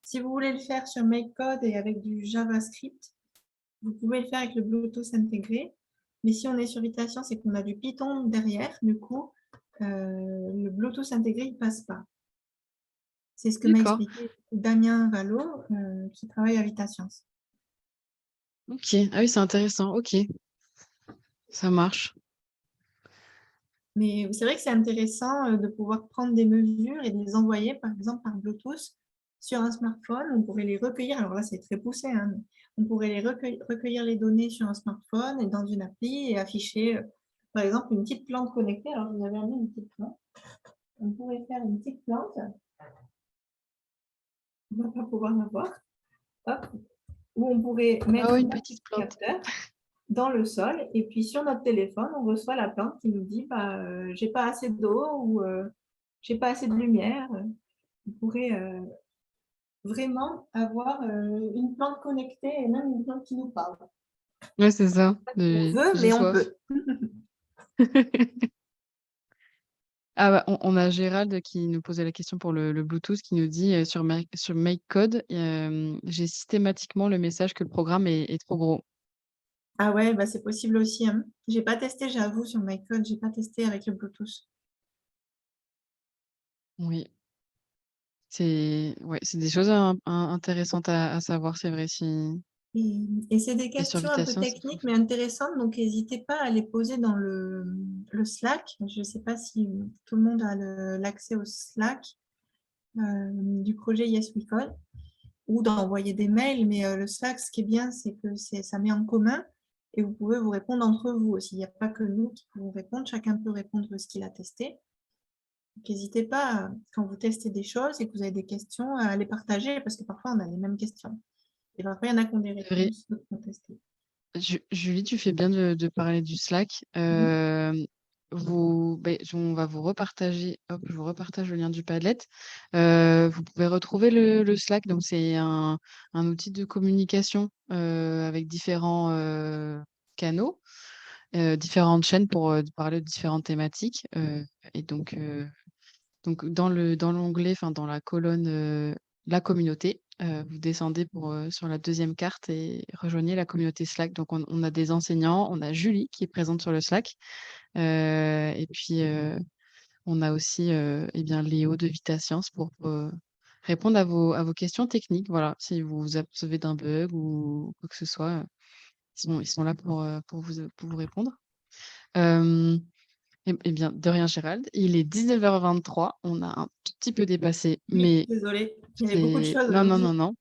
Si vous voulez le faire sur MakeCode et avec du JavaScript, vous pouvez le faire avec le Bluetooth intégré. Mais si on est sur VitaScience et qu'on a du Python derrière, du coup, le Bluetooth intégré, il ne passe pas. C'est ce que m'a D'accord. expliqué Damien Vallot, qui travaille à VitaScience. Ok. Ah oui, c'est intéressant. Ok. Ça marche. Mais c'est vrai que c'est intéressant de pouvoir prendre des mesures et de les envoyer, par exemple, par Bluetooth sur un smartphone. On pourrait les recueillir. Alors là, c'est très poussé, hein, mais on pourrait les recueillir les données sur un smartphone et dans une appli et afficher, par exemple, une petite plante connectée. Alors, je vous avais amené une petite plante. On pourrait faire une petite plante. On ne va pas pouvoir la voir. Hop. Où on pourrait Ah mettre oui, une un petite petit plante. capteur dans le sol et puis sur notre téléphone, on reçoit la plante qui nous dit j'ai pas assez d'eau ou j'ai pas assez de lumière. On pourrait vraiment avoir une plante connectée et même une plante qui nous parle. Ouais, c'est ça. On veut, J'ai mais on soif. peut. Ah bah, on a Gérald qui nous posait la question pour le Bluetooth qui nous dit sur MakeCode, j'ai systématiquement le message que le programme est trop gros. Ah ouais, bah c'est possible aussi, hein. J'ai pas testé, j'avoue, sur MyCode, j'ai pas testé avec le Bluetooth. Oui, c'est des choses intéressantes à savoir, c'est vrai. Et c'est des Et sur questions un peu Vitation, c'est techniques, mais intéressantes, donc n'hésitez pas à les poser dans le Slack. Je ne sais pas si tout le monde a l'accès au Slack du projet Yes We Code ou d'envoyer des mails, mais le Slack, ce qui est bien, c'est que ça met en commun et vous pouvez vous répondre entre vous aussi. Il n'y a pas que nous qui pouvons répondre, chacun peut répondre ce qu'il a testé. Donc n'hésitez pas, quand vous testez des choses et que vous avez des questions, à les partager parce que parfois on a les mêmes questions. Et parfois, il y en a qui ont des c'est vrai. réponses, d'autres qui ont testé. Julie, tu fais bien de parler du Slack. On va vous repartager, hop, je vous repartage le lien du Padlet. Vous pouvez retrouver le Slack, donc c'est un outil de communication avec différents canaux, différentes chaînes pour parler de différentes thématiques. Et donc dans l'onglet, enfin dans la colonne la communauté, vous descendez sur la deuxième carte et rejoignez la communauté Slack. Donc on a des enseignants, on a Julie qui est présente sur le Slack, et puis on a aussi eh bien Léo de VitaScience pour répondre à vos questions techniques. Voilà, si vous vous apercevez d'un bug ou quoi que ce soit, ils sont là pour vous répondre. Euh, eh bien, de rien, Gérald. Il est 19h23. On a un tout petit peu dépassé, Oui, mais désolée, il y avait beaucoup de c'est... choses Non, non, aujourd'hui. non, non.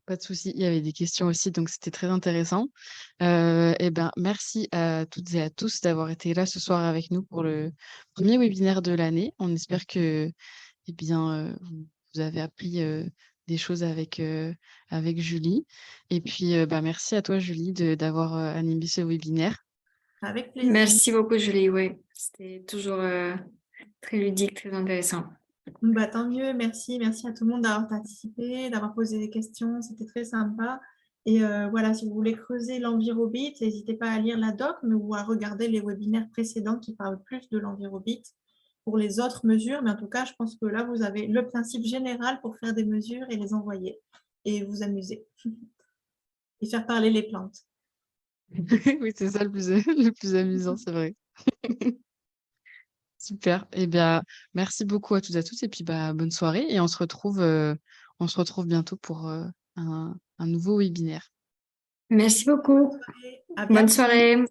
Pas de souci. Il y avait des questions aussi, donc c'était très intéressant. Eh bien, merci à toutes et à tous d'avoir été là ce soir avec nous pour le premier webinaire de l'année. On espère que, eh bien, vous avez appris des choses avec Julie. Et puis, merci à toi, Julie, d'avoir animé ce webinaire. Avec plaisir. Merci beaucoup, Julie. Ouais, c'était toujours très ludique, très intéressant. Bah, tant mieux, merci. Merci à tout le monde d'avoir participé, d'avoir posé des questions. C'était très sympa. Et voilà, si vous voulez creuser l'envirobit, n'hésitez pas à lire la doc ou à regarder les webinaires précédents qui parlent plus de l'envirobit pour les autres mesures. Mais en tout cas, je pense que là, vous avez le principe général pour faire des mesures et les envoyer et vous amuser et faire parler les plantes. Oui, c'est ça le plus amusant, c'est vrai. Super. Eh bien, merci beaucoup à toutes et à tous et puis bonne soirée et on se retrouve bientôt pour un nouveau webinaire. Merci beaucoup. À Bonne bientôt. soirée.